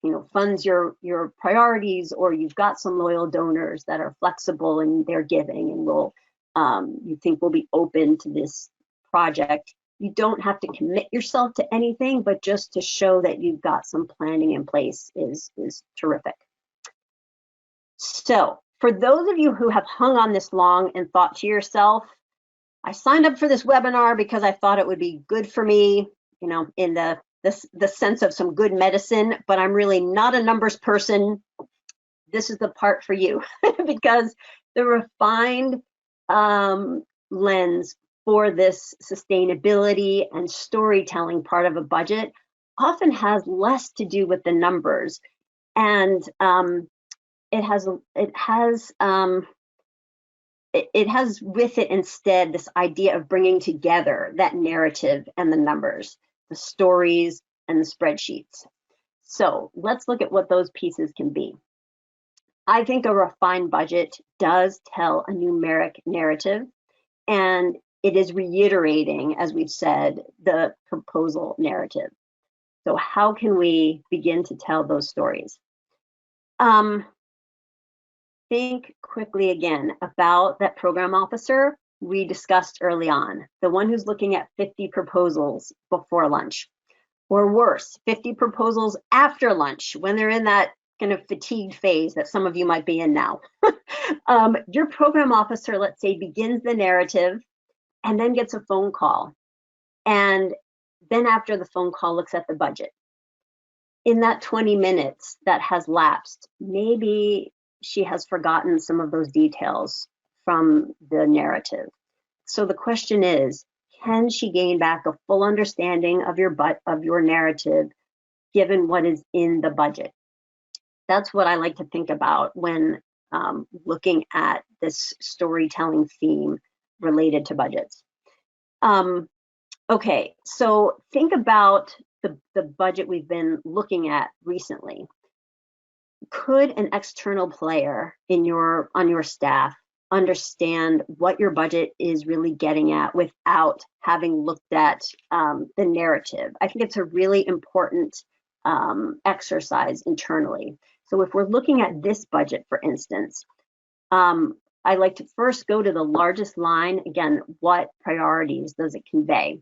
you know, funds your priorities, or you've got some loyal donors that are flexible in their giving and will you think will be open to this project. You don't have to commit yourself to anything, but just to show that you've got some planning in place is terrific. So for those of you who have hung on this long and thought to yourself, I signed up for this webinar because I thought it would be good for me, you know, in the sense of some good medicine, but I'm really not a numbers person. This is the part for you, because the refined lens for this sustainability and storytelling part of a budget often has less to do with the numbers, and it has with it instead this idea of bringing together that narrative and the numbers, the stories and the spreadsheets. So let's look at what those pieces can be. I think a refined budget does tell a numeric narrative, and it is reiterating, as we've said, the proposal narrative. So how can we begin to tell those stories? Think quickly again about that program officer we discussed early on, the one who's looking at 50 proposals before lunch, or worse, 50 proposals after lunch when they're in that kind of fatigued phase that some of you might be in now. Your program officer, let's say, begins the narrative and then gets a phone call, and then after the phone call looks at the budget. In that 20 minutes that has lapsed, maybe she has forgotten some of those details from the narrative. So the question is, can she gain back a full understanding of your narrative given what is in the budget? That's what I like to think about when looking at this storytelling theme related to budgets. Okay, so think about the budget we've been looking at recently. Could an external player on your staff understand what your budget is really getting at without having looked at the narrative? I think it's a really important exercise internally. So if we're looking at this budget, for instance, I like to first go to the largest line. Again, what priorities does it convey?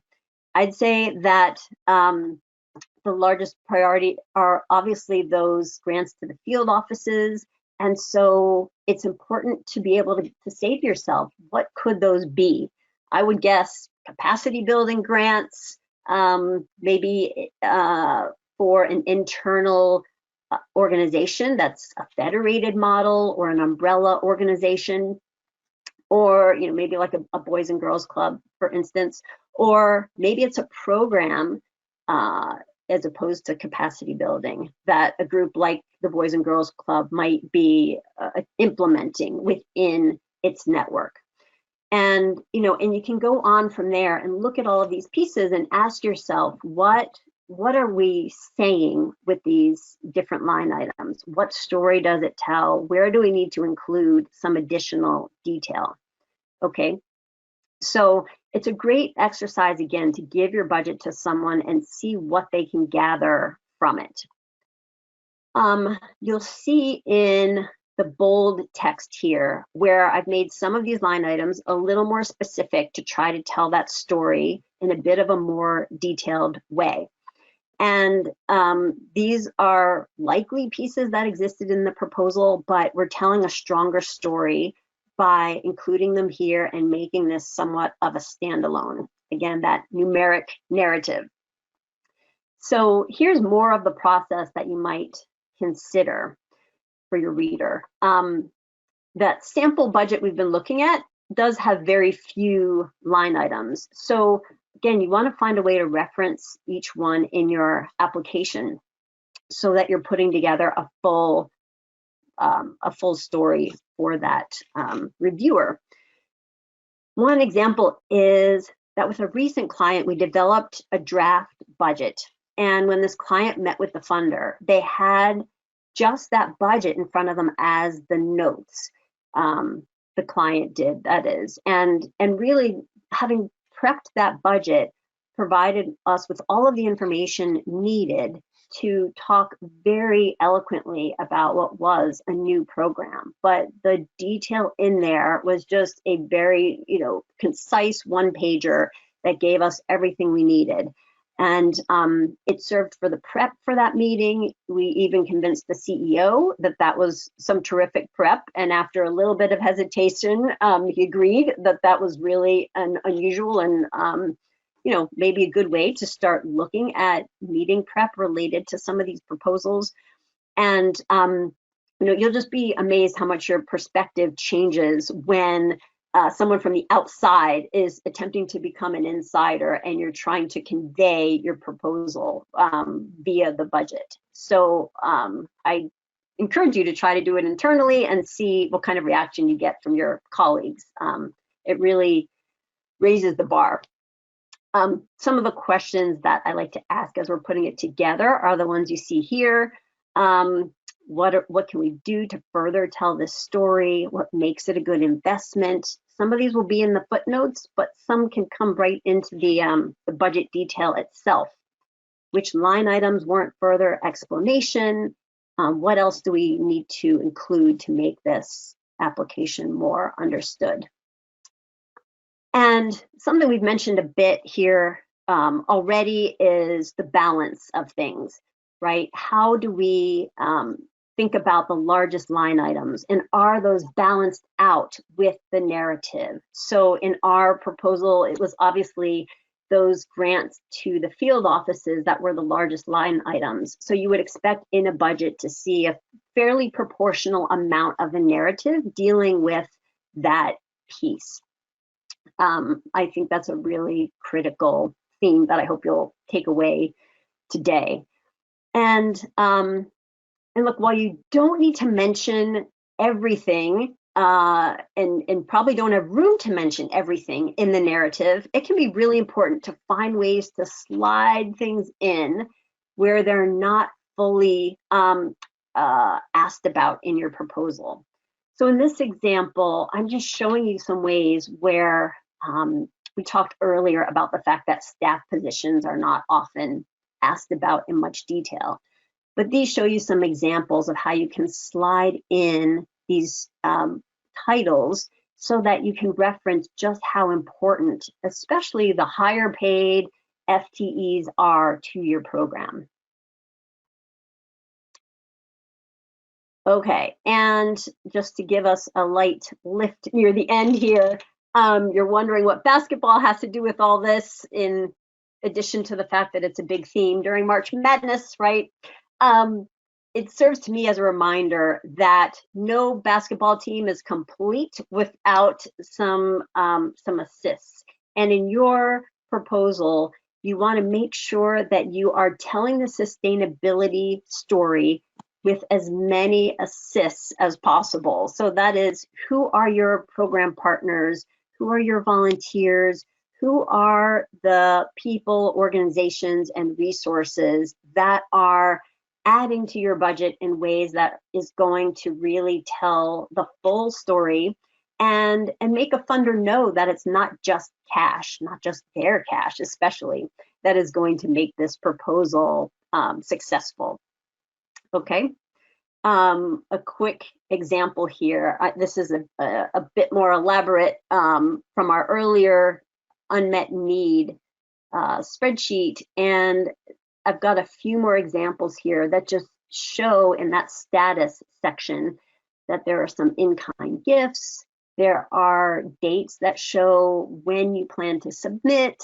I'd say that the largest priority are obviously those grants to the field offices. And so it's important to be able to say to yourself, what could those be? I would guess capacity building grants, maybe for an internal organization that's a federated model or an umbrella organization, or maybe like a boys and girls club, for instance, or maybe it's a program as opposed to capacity building that a group like the Boys and Girls Club might be implementing within its network. And, and you can go on from there and look at all of these pieces and ask yourself, what are we saying with these different line items? What story does it tell? Where do we need to include some additional detail? Okay, so it's a great exercise, again, to give your budget to someone and see what they can gather from it. You'll see in the bold text here where I've made some of these line items a little more specific to try to tell that story in a bit of a more detailed way. And these are likely pieces that existed in the proposal, but we're telling a stronger story by including them here and making this somewhat of a standalone. Again, that numeric narrative. So here's more of the process that you might consider for your reader. That sample budget we've been looking at does have very few line items. So again, you want to find a way to reference each one in your application so that you're putting together a full story for that reviewer. One example is that with a recent client, we developed a draft budget. And when this client met with the funder, they had just that budget in front of them as the notes. The client did, that is. And really having prepped that budget provided us with all of the information needed to talk very eloquently about what was a new program. But the detail in there was just a very, concise one-pager that gave us everything we needed. And it served for the prep for that meeting. We even convinced the CEO that that was some terrific prep. And after a little bit of hesitation, he agreed that that was really an unusual and maybe a good way to start looking at meeting prep related to some of these proposals. And you'll just be amazed how much your perspective changes when someone from the outside is attempting to become an insider and you're trying to convey your proposal via the budget. So I encourage you to try to do it internally and see what kind of reaction you get from your colleagues. It really raises the bar. Some of the questions that I like to ask as we're putting it together are the ones you see here. What can we do to further tell this story? What makes it a good investment? Some of these will be in the footnotes, but some can come right into the budget detail itself. Which line items warrant further explanation? What else do we need to include to make this application more understood? And something we've mentioned a bit here already is the balance of things, right? How do we think about the largest line items, and are those balanced out with the narrative? So in our proposal, it was obviously those grants to the field offices that were the largest line items. So you would expect in a budget to see a fairly proportional amount of the narrative dealing with that piece. I think that's a really critical theme that I hope you'll take away today. And look, while you don't need to mention everything and probably don't have room to mention everything in the narrative, it can be really important to find ways to slide things in where they're not fully asked about in your proposal. So in this example, I'm just showing you some ways where we talked earlier about the fact that staff positions are not often asked about in much detail. But these show you some examples of how you can slide in these titles so that you can reference just how important, especially the higher paid FTEs are to your program. Okay, and just to give us a light lift near the end here, you're wondering what basketball has to do with all this, in addition to the fact that it's a big theme during March Madness, right? It serves to me as a reminder that no basketball team is complete without some assists. And in your proposal, You want to make sure that you are telling the sustainability story with as many assists as possible. So that is, who are your program partners? Who are your volunteers? Who are the people, organizations, and resources that are adding to your budget in ways that is going to really tell the full story and make a funder know that it's not just cash, not just their cash especially, that is going to make this proposal successful. Okay. A quick example here. This is a bit more elaborate from our earlier unmet need spreadsheet, and I've got a few more examples here that just show in that status section that there are some in-kind gifts. There are dates that show when you plan to submit.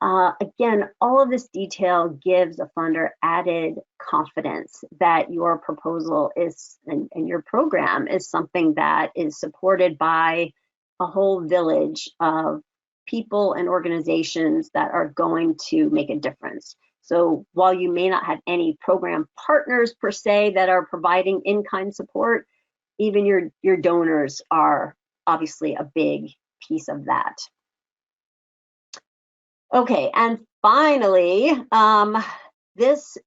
Again, all of this detail gives a funder added confidence that your proposal is and your program is something that is supported by a whole village of people and organizations that are going to make a difference. So while you may not have any program partners per se that are providing in-kind support, even your donors are obviously a big piece of that. Okay, and finally, this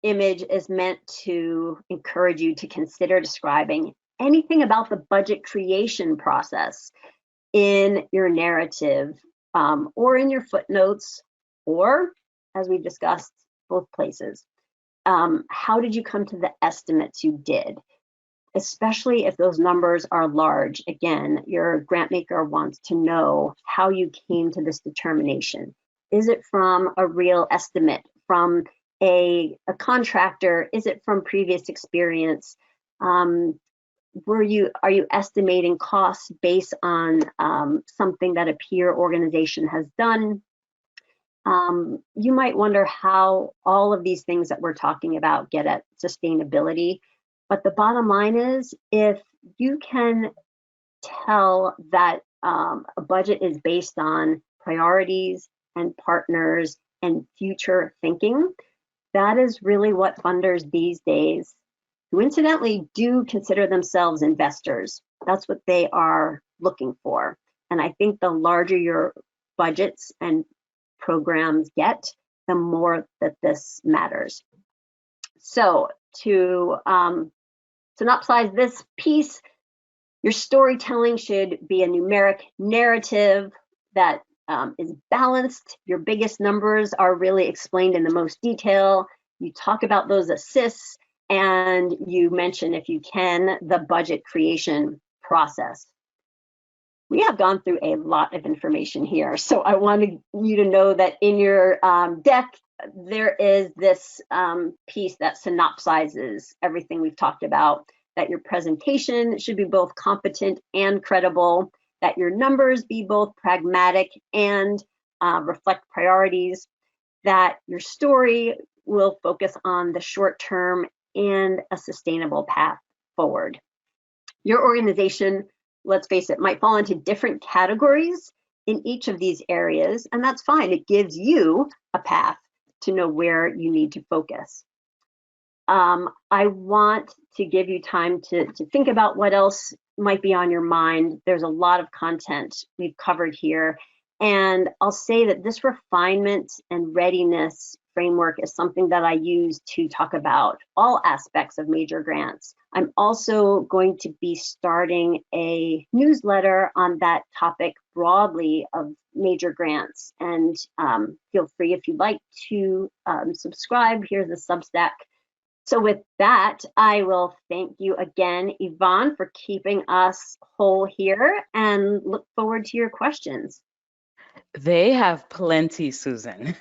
image is meant to encourage you to consider describing anything about the budget creation process in your narrative or in your footnotes, or as we've discussed, both places. How did you come to the estimates you did? Especially if those numbers are large. Again, your grant maker wants to know how you came to this determination. Is it from a real estimate, from a contractor? Is it from previous experience? Are you estimating costs based on something that a peer organization has done? You might wonder how all of these things that we're talking about get at sustainability. But the bottom line is, if you can tell that a budget is based on priorities and partners and future thinking, that is really what funders these days, who incidentally do consider themselves investors, that's what they are looking for. And I think the larger your budgets and programs get, the more that this matters. So to synopsize this piece, your storytelling should be a numeric narrative that is balanced. Your biggest numbers are really explained in the most detail. You talk about those assists, and you mention, if you can, the budget creation process. We have gone through a lot of information here, so I wanted you to know that in your deck, there is this piece that synopsizes everything we've talked about, that your presentation should be both competent and credible, that your numbers be both pragmatic and reflect priorities, that your story will focus on the short term and a sustainable path forward. Your organization, let's face it, might fall into different categories in each of these areas, and that's fine. It gives you a path to know where you need to focus. I want to give you time to think about what else might be on your mind. There's a lot of content we've covered here, and I'll say that this refinement and readiness framework is something that I use to talk about all aspects of major grants. I'm also going to be starting a newsletter on that topic broadly of major grants, and feel free, if you'd like, to subscribe. Here's the Substack. So with that, I will thank you again, Yvonne, for keeping us whole here, and look forward to your questions. They have plenty, Susan.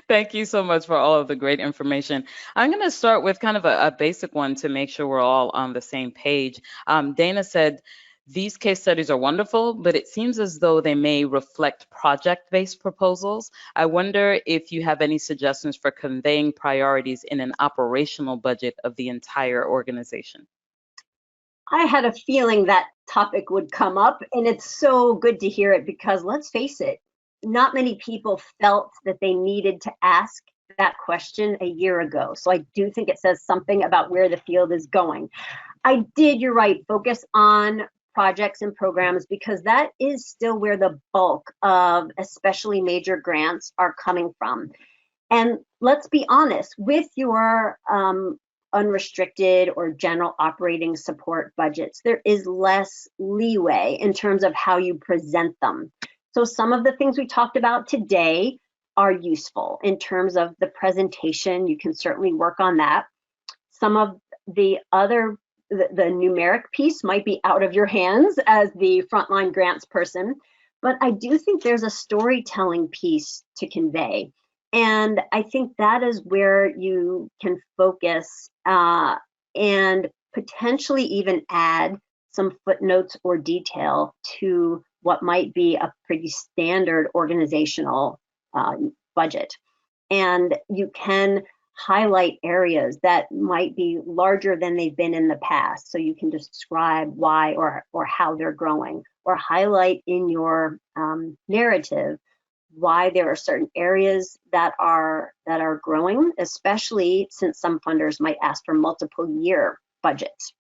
Thank you so much for all of the great information. I'm going to start with kind of a basic one to make sure we're all on the same page. Dana said, these case studies are wonderful, but it seems as though they may reflect project-based proposals. I wonder if you have any suggestions for conveying priorities in an operational budget of the entire organization. I had a feeling that topic would come up, and it's so good to hear it, because let's face it, not many people felt that they needed to ask that question a year ago. So I do think it says something about where the field is going. You're right, focus on projects and programs because that is still where the bulk of especially major grants are coming from. And let's be honest, with your unrestricted or general operating support budgets, there is less leeway in terms of how you present them. So some of the things we talked about today are useful in terms of the presentation. You can certainly work on that. Some of the other, the numeric piece might be out of your hands as the frontline grants person, but I do think there's a storytelling piece to convey. And I think that is where you can focus and potentially even add some footnotes or detail to what might be a pretty standard organizational budget. And you can highlight areas that might be larger than they've been in the past. So you can describe why or how they're growing, or highlight in your narrative why there are certain areas that are growing, especially since some funders might ask for multiple year budgets.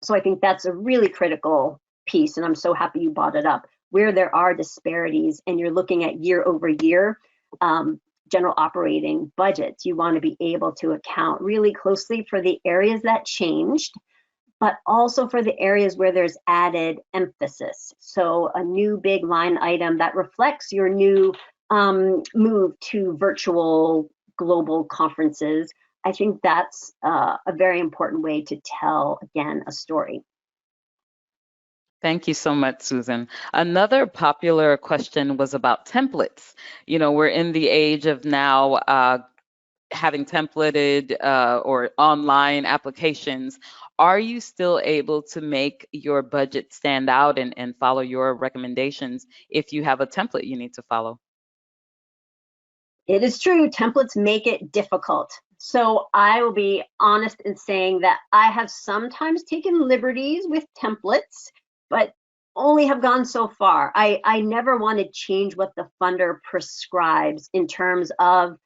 So I think that's a really critical piece, and I'm so happy you brought it up, where there are disparities and you're looking at year over year general operating budgets. You want to be able to account really closely for the areas that changed, but also for the areas where there's added emphasis. So a new big line item that reflects your new move to virtual global conferences. I think that's a very important way to tell, again, a story. Thank you so much, Susan. Another popular question was about templates. You know, we're in the age of now having templated or online applications. Are you still able to make your budget stand out and follow your recommendations if you have a template you need to follow? It is true, templates make it difficult. So I will be honest in saying that I have sometimes taken liberties with templates, but only have gone so far. I never want to change what the funder prescribes in terms of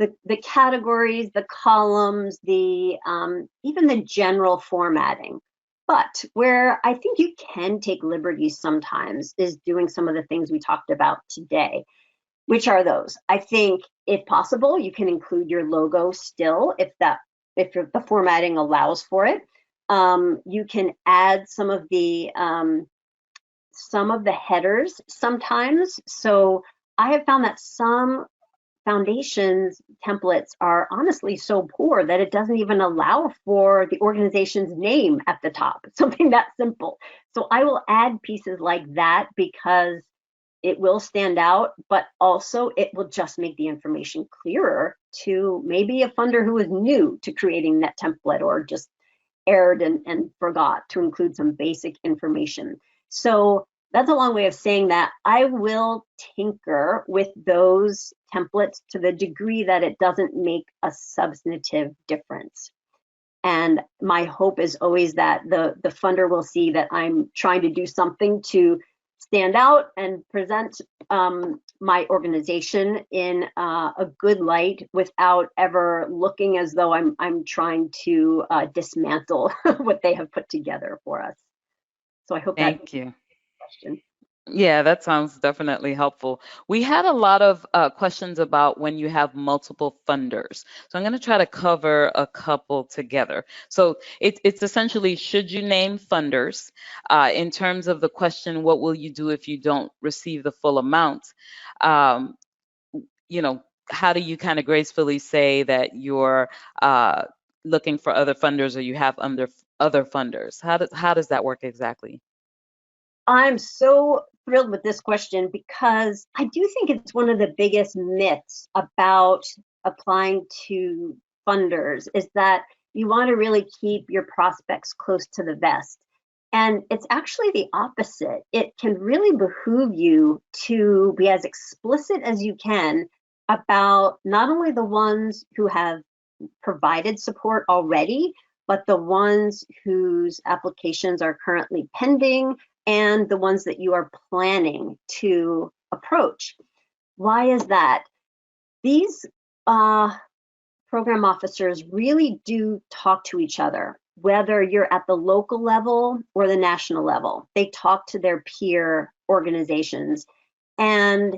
the categories, the columns, the even the general formatting. But where I think you can take liberties sometimes is doing some of the things we talked about today. Which are those? I think, if possible, you can include your logo still, if the formatting allows for it. You can add some of the headers sometimes. So I have found that some foundations templates are honestly so poor that it doesn't even allow for the organization's name at the top, something that simple. So I will add pieces like that because it will stand out, but also it will just make the information clearer to maybe a funder who is new to creating that template or just erred and forgot to include some basic information. So that's a long way of saying that I will tinker with those templates to the degree that it doesn't make a substantive difference. And my hope is always that the funder will see that I'm trying to do something to stand out and present my organization in a good light without ever looking as though I'm trying to dismantle what they have put together for us. So I hope that Thank you. question. Yeah, that sounds definitely helpful. We had a lot of questions about when you have multiple funders. So I'm going to try to cover a couple together. So it's essentially, should you name funders? In terms of the question, what will you do if you don't receive the full amount? Um, you know, how do you kind of gracefully say that you're looking for other funders or you have other funders? How does that work exactly? I'm so thrilled with this question because I do think it's one of the biggest myths about applying to funders is that you want to really keep your prospects close to the vest. And it's actually the opposite. It can really behoove you to be as explicit as you can about not only the ones who have provided support already, but the ones whose applications are currently pending and the ones that you are planning to approach. Why is that? These program officers really do talk to each other, whether you're at the local level or the national level. They talk to their peer organizations. And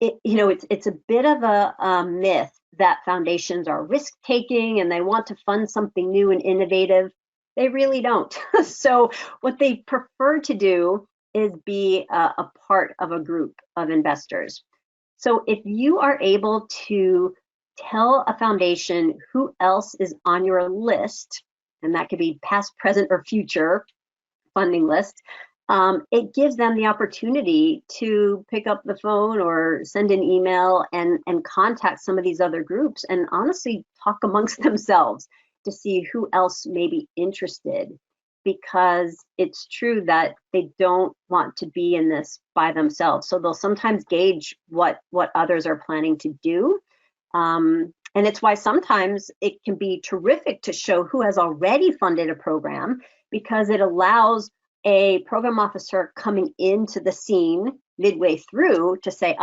it's a bit of a myth that foundations are risk taking and they want to fund something new and innovative. They really don't. So what they prefer to do is be a part of a group of investors. So if you are able to tell a foundation who else is on your list, and that could be past, present, or future funding list, it gives them the opportunity to pick up the phone or send an email and contact some of these other groups and honestly talk amongst themselves to see who else may be interested, because it's true that they don't want to be in this by themselves. So they'll sometimes gauge what others are planning to do. And it's why sometimes it can be terrific to show who has already funded a program, because it allows a program officer coming into the scene midway through to say,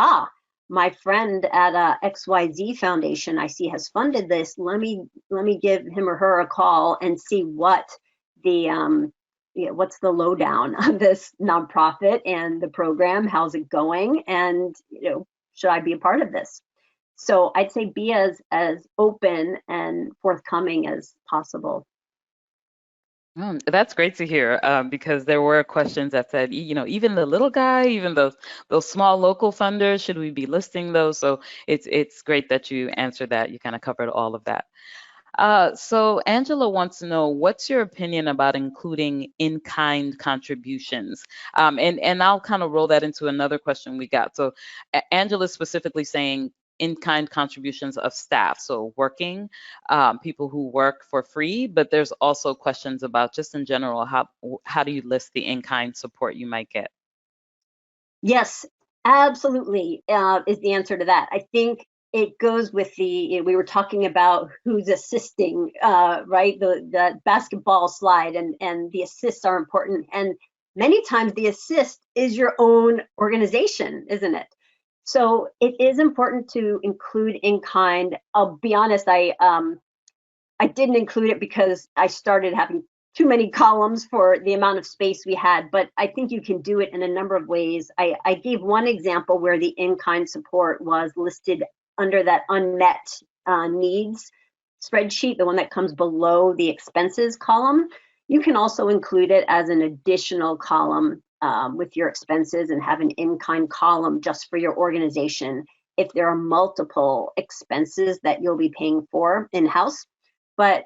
my friend at XYZ Foundation I see has funded this. Let me give him or her a call and see what the what's the lowdown on this nonprofit and the program, how's it going, and should I be a part of this? So I'd say be as open and forthcoming as possible. That's great to hear, because there were questions that said, even the little guy, even those small local funders, should we be listing those? So it's great that you answered that. You kind of covered all of that. So Angela wants to know, what's your opinion about including in-kind contributions? And I'll kind of roll that into another question we got. So Angela's specifically saying in-kind contributions of staff, so working people who work for free, but there's also questions about just in general, how do you list the in-kind support you might get? Yes, absolutely, is the answer to that. I think it goes with we were talking about who's assisting, right? The basketball slide and the assists are important. And many times the assist is your own organization, isn't it? So it is important to include in kind. I'll be honest, I didn't include it because I started having too many columns for the amount of space we had, but I think you can do it in a number of ways. I gave one example where the in-kind support was listed under that unmet needs spreadsheet, the one that comes below the expenses column. You can also include it as an additional column with your expenses and have an in-kind column just for your organization if there are multiple expenses that you'll be paying for in-house. But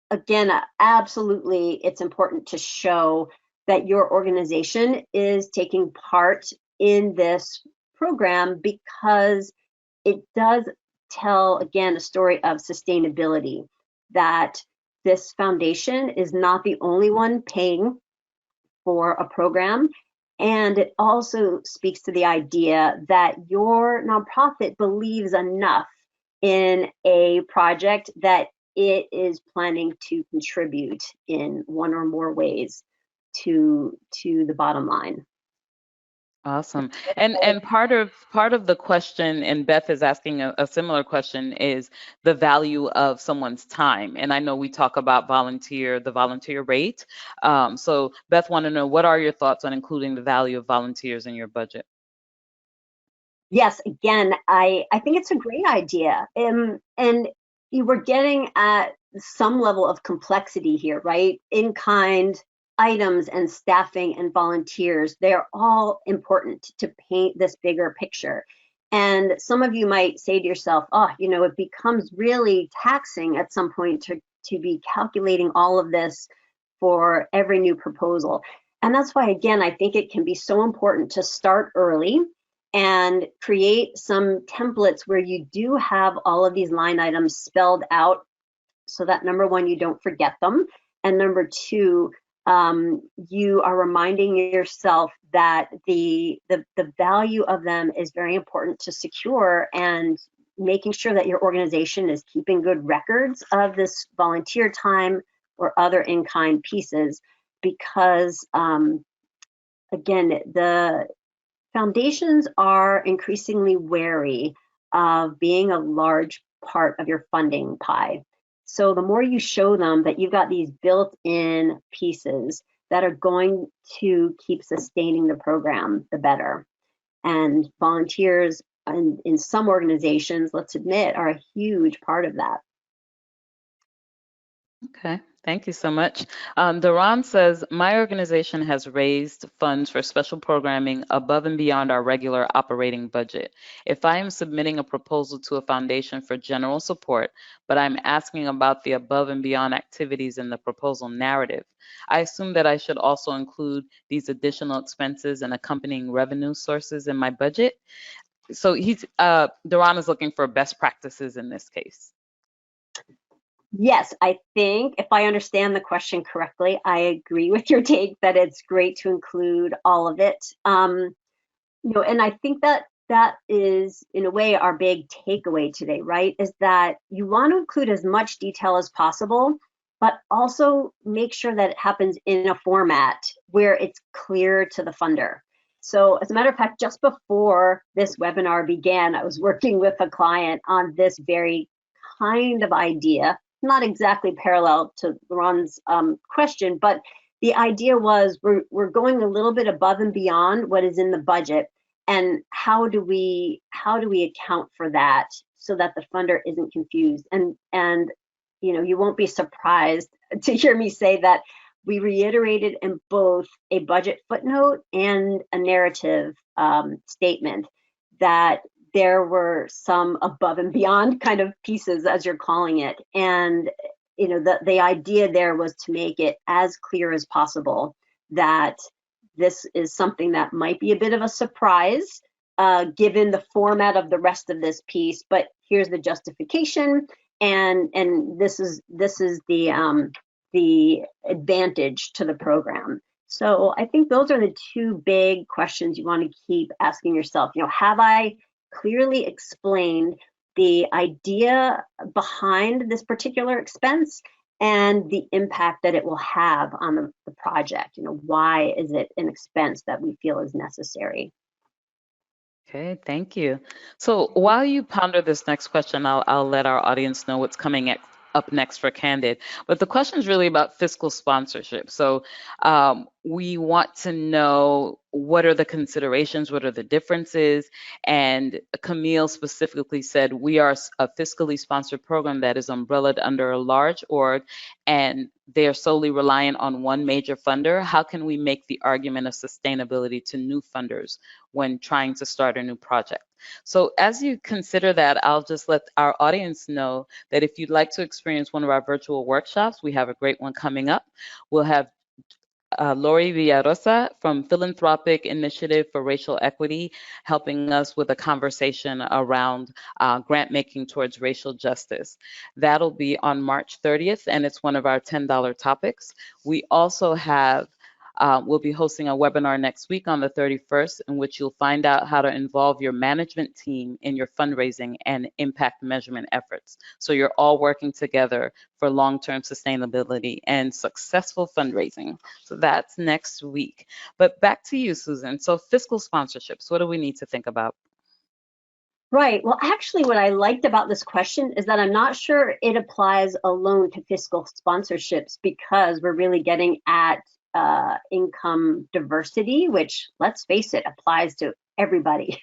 again, absolutely, it's important to show that your organization is taking part in this program, because it does tell, again, a story of sustainability, that this foundation is not the only one paying for a program. And it also speaks to the idea that your nonprofit believes enough in a project that it is planning to contribute in one or more ways to the bottom line. Awesome. And part of the question, and Beth is asking a similar question, is the value of someone's time. And I know we talk about the volunteer rate. So Beth want to know, what are your thoughts on including the value of volunteers in your budget? Yes, again, I think it's a great idea. And you were getting at some level of complexity here, right? In kind items and staffing and volunteers, they're all important to paint this bigger picture. And some of you might say to yourself, it becomes really taxing at some point to be calculating all of this for every new proposal. And that's why, again, I think it can be so important to start early and create some templates where you do have all of these line items spelled out, so that number one, you don't forget them, and number two, you are reminding yourself that the value of them is very important to secure, and making sure that your organization is keeping good records of this volunteer time or other in-kind pieces, because again, foundations are increasingly wary of being a large part of your funding pie. So the more you show them that you've got these built-in pieces that are going to keep sustaining the program, the better. And volunteers in some organizations, let's admit, are a huge part of that. Okay, thank you so much. Daron says, my organization has raised funds for special programming above and beyond our regular operating budget. If I am submitting a proposal to a foundation for general support, but I'm asking about the above and beyond activities in the proposal narrative, I assume that I should also include these additional expenses and accompanying revenue sources in my budget. So Daron is looking for best practices in this case. Yes, I think if I understand the question correctly, I agree with your take that it's great to include all of it. And I think that that is, in a way, our big takeaway today, right? Is that you want to include as much detail as possible, but also make sure that it happens in a format where it's clear to the funder. So as a matter of fact, just before this webinar began, I was working with a client on this very kind of idea, not exactly parallel to Ron's question, but the idea was we're going a little bit above and beyond what is in the budget, and how do we account for that so that the funder isn't confused? And you won't be surprised to hear me say that we reiterated in both a budget footnote and a narrative statement that there were some above and beyond kind of pieces, as you're calling it. And the idea there was to make it as clear as possible that this is something that might be a bit of a surprise given the format of the rest of this piece, but here's the justification, and this is the advantage to the program. So I think those are the two big questions you want to keep asking yourself. Have I clearly explained the idea behind this particular expense and the impact that it will have on the project? Why is it an expense that we feel is necessary? Okay, thank you. So while you ponder this next question, I'll let our audience know what's coming up next for Candid. But the question is really about fiscal sponsorship. So we want to know, what are the considerations, what are the differences? And Camille specifically said, we are a fiscally sponsored program that is umbrellaed under a large org, and they are solely reliant on one major funder. How can we make the argument of sustainability to new funders when trying to start a new project? So as you consider that, I'll just let our audience know that if you'd like to experience one of our virtual workshops, we have a great one coming up. We'll have Lori Villarosa from Philanthropic Initiative for Racial Equity helping us with a conversation around grant making towards racial justice. That'll be on March 30th, and it's one of our $10 topics. We also have we'll be hosting a webinar next week on the 31st, in which you'll find out how to involve your management team in your fundraising and impact measurement efforts. So you're all working together for long-term sustainability and successful fundraising. So that's next week. But back to you, Susan. So fiscal sponsorships, what do we need to think about? Right. Well, actually, what I liked about this question is that I'm not sure it applies alone to fiscal sponsorships, because we're really getting at income diversity, which, let's face it, applies to everybody.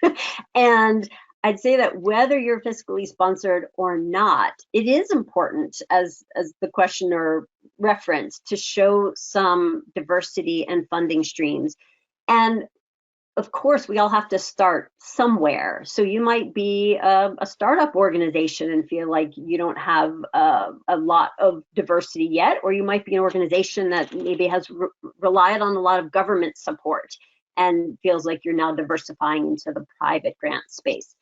And I'd say that whether you're fiscally sponsored or not, it is important, as the questioner referenced, to show some diversity and funding streams. And of course, we all have to start somewhere. So you might be a startup organization and feel like you don't have a lot of diversity yet, or you might be an organization that maybe has relied on a lot of government support and feels like you're now diversifying into the private grant space.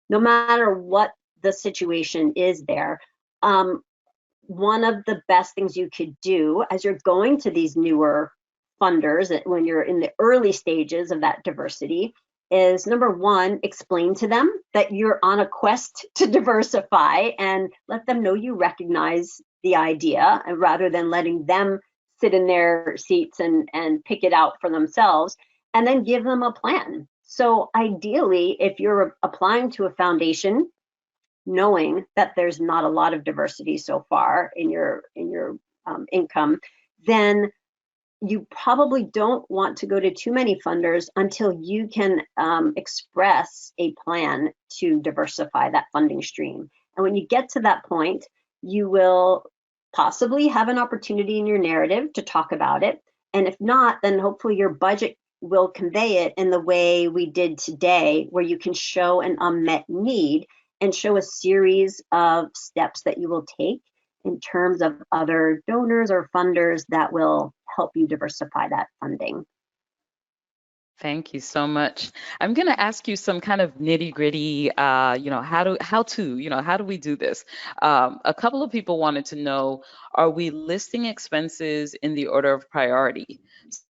No matter what the situation is there, one of the best things you could do as you're going to these newer funders, when you're in the early stages of that diversity, is number one, explain to them that you're on a quest to diversify, and let them know you recognize the idea, and rather than letting them sit in their seats and pick it out for themselves. And then give them a plan. So ideally, if you're applying to a foundation, knowing that there's not a lot of diversity so far in your income, then you probably don't want to go to too many funders until you can express a plan to diversify that funding stream. And when you get to that point, you will possibly have an opportunity in your narrative to talk about it. And if not, then hopefully your budget will convey it in the way we did today, where you can show an unmet need and show a series of steps that you will take in terms of other donors or funders that will help you diversify that funding. Thank you so much. I'm going to ask you some kind of nitty gritty, how do we do this? A couple of people wanted to know, are we listing expenses in the order of priority?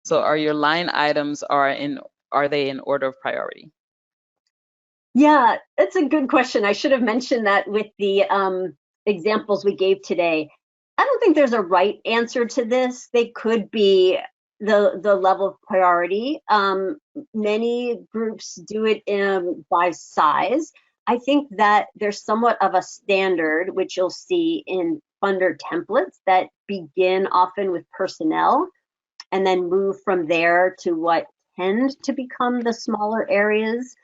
So are your line items, are they in order of priority? Yeah, that's a good question. I should have mentioned that with the examples we gave today. I don't think there's a right answer to this. They could be the level of priority. Many groups do it by size. I think that there's somewhat of a standard, which you'll see in funder templates that begin often with personnel and then move from there to what tend to become the smaller areas.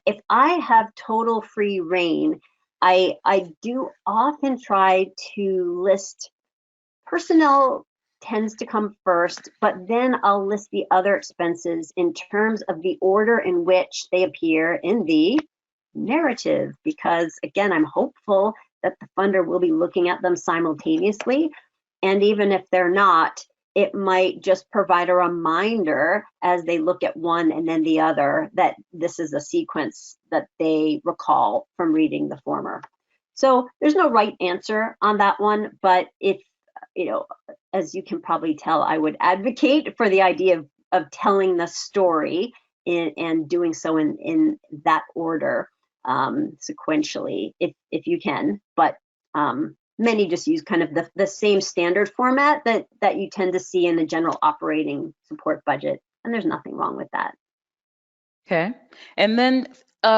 If I have total free reign, I do often try to list personnel tends to come first, but then I'll list the other expenses in terms of the order in which they appear in the narrative, because again, I'm hopeful that the funder will be looking at them simultaneously. And even if they're not, it might just provide a reminder as they look at one and then the other that this is a sequence that they recall from reading the former. So there's no right answer on that one, but if, as you can probably tell, I would advocate for the idea of telling the story and doing so in that order sequentially, if you can. But many just use kind of the same standard format that you tend to see in the general operating support budget, and there's nothing wrong with that. Okay. And then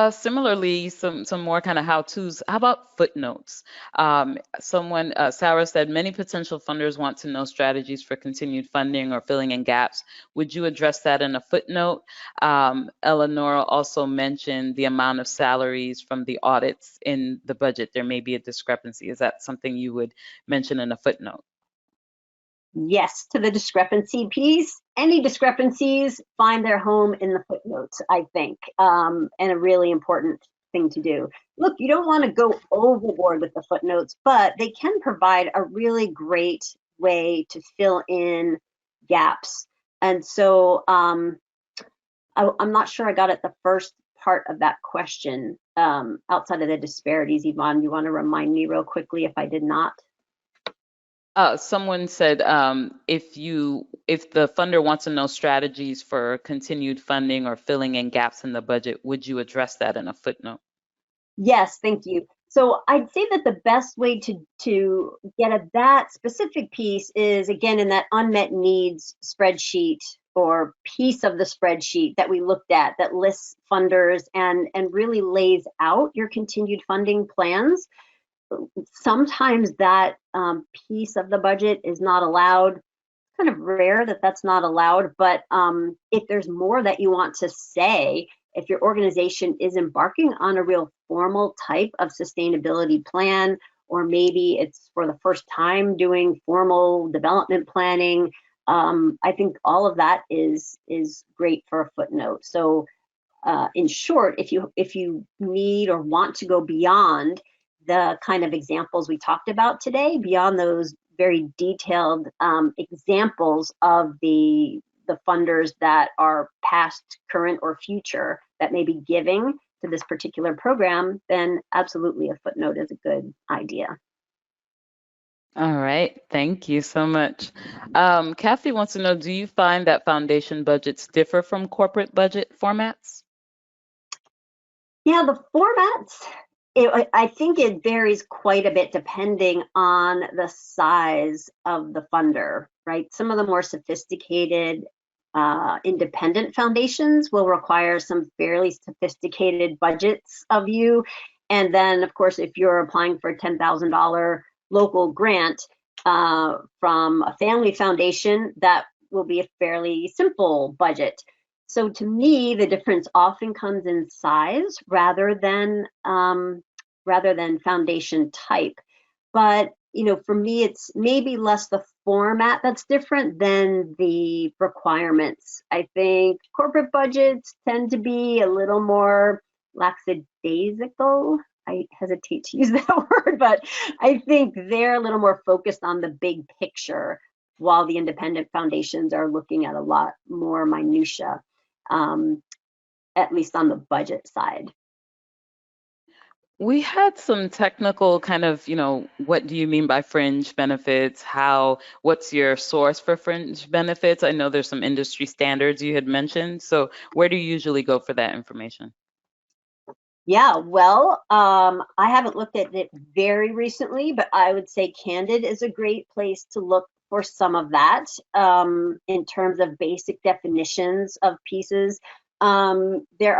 similarly, some more kind of how-tos. How about footnotes? Sarah said, many potential funders want to know strategies for continued funding or filling in gaps. Would you address that in a footnote? Eleonora also mentioned the amount of salaries from the audits in the budget. There may be a discrepancy. Is that something you would mention in a footnote? Yes, to the discrepancy piece. Any discrepancies find their home in the footnotes, I think, and a really important thing to do. Look, you don't want to go overboard with the footnotes, but they can provide a really great way to fill in gaps. And so I'm not sure I got at the first part of that question outside of the disparities. Yvonne, you want to remind me real quickly if I did not? Someone said if the funder wants to know strategies for continued funding or filling in gaps in the budget, would you address that in a footnote? Yes, thank you. So I'd say that the best way to get at that specific piece is, again, in that unmet needs spreadsheet or piece of the spreadsheet that we looked at that lists funders and really lays out your continued funding plans. Sometimes that piece of the budget is not allowed. Kind of rare that that's not allowed, but if there's more that you want to say, if your organization is embarking on a real formal type of sustainability plan, or maybe it's for the first time doing formal development planning, I think all of that is great for a footnote. So in short, if you need or want to go beyond the kind of examples we talked about today, beyond those very detailed examples of the funders that are past, current, or future that may be giving to this particular program, then absolutely a footnote is a good idea. All right, thank you so much. Kathy wants to know, do you find that foundation budgets differ from corporate budget formats? Yeah, the formats, I think it varies quite a bit depending on the size of the funder, right? Some of the more sophisticated independent foundations will require some fairly sophisticated budgets of you. And then, of course, if you're applying for a $10,000 local grant from a family foundation, that will be a fairly simple budget. So to me, the difference often comes in size rather than foundation type. But for me, it's maybe less the format that's different than the requirements. I think corporate budgets tend to be a little more lackadaisical. I hesitate to use that word, but I think they're a little more focused on the big picture, while the independent foundations are looking at a lot more minutia, um, at least on the budget side. We had some technical kind of, what do you mean by fringe benefits? What's your source for fringe benefits? I know there's some industry standards you had mentioned. So where do you usually go for that information? Yeah, well, I haven't looked at it very recently, but I would say Candid is a great place to look for some of that in terms of basic definitions of pieces. There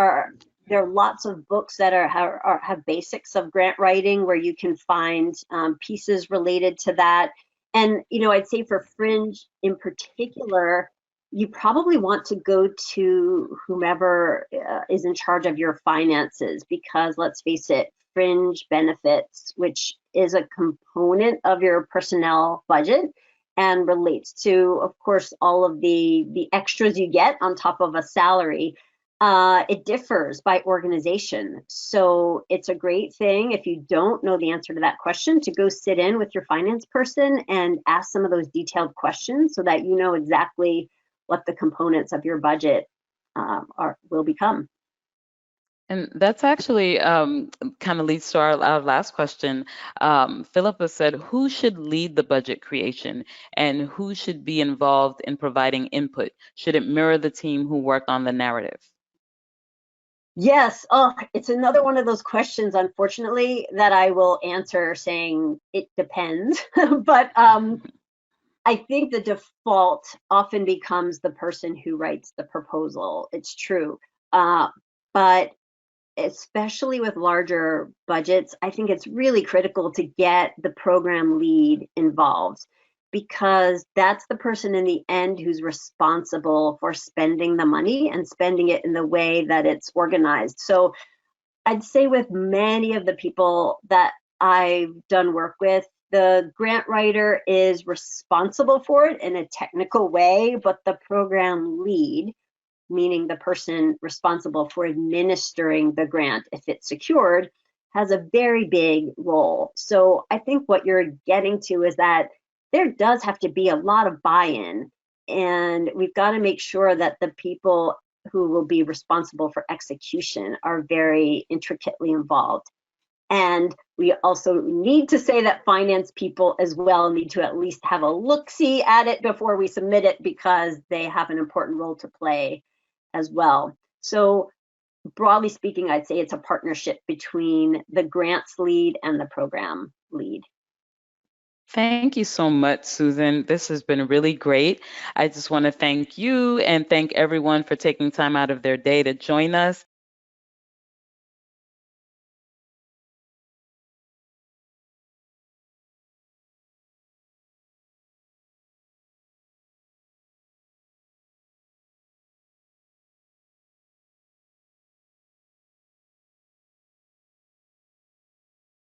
are lots of books that have basics of grant writing where you can find pieces related to that. And I'd say for Fringe in particular, you probably want to go to whomever is in charge of your finances, because let's face it, fringe benefits, which is a component of your personnel budget and relates to, of course, all of the extras you get on top of a salary. It differs by organization. So it's a great thing, if you don't know the answer to that question, to go sit in with your finance person and ask some of those detailed questions so that you know exactly what the components of your budget will become. And that's actually kind of leads to our last question. Philippa said, who should lead the budget creation and who should be involved in providing input? Should it mirror the team who worked on the narrative? Yes. Oh, it's another one of those questions, unfortunately, that I will answer saying it depends. But I think the default often becomes the person who writes the proposal. It's true. But especially with larger budgets, I think it's really critical to get the program lead involved, because that's the person in the end who's responsible for spending the money and spending it in the way that it's organized. So I'd say with many of the people that I've done work with, the grant writer is responsible for it in a technical way, but the program lead, meaning the person responsible for administering the grant if it's secured, has a very big role. So I think what you're getting to is that there does have to be a lot of buy-in, and we've got to make sure that the people who will be responsible for execution are very intricately involved. And we also need to say that finance people as well need to at least have a look-see at it before we submit it, because they have an important role to play as well. So broadly speaking, I'd say it's a partnership between the grants lead and the program lead. Thank you so much, Susan. This has been really great. I just want to thank you and thank everyone for taking time out of their day to join us.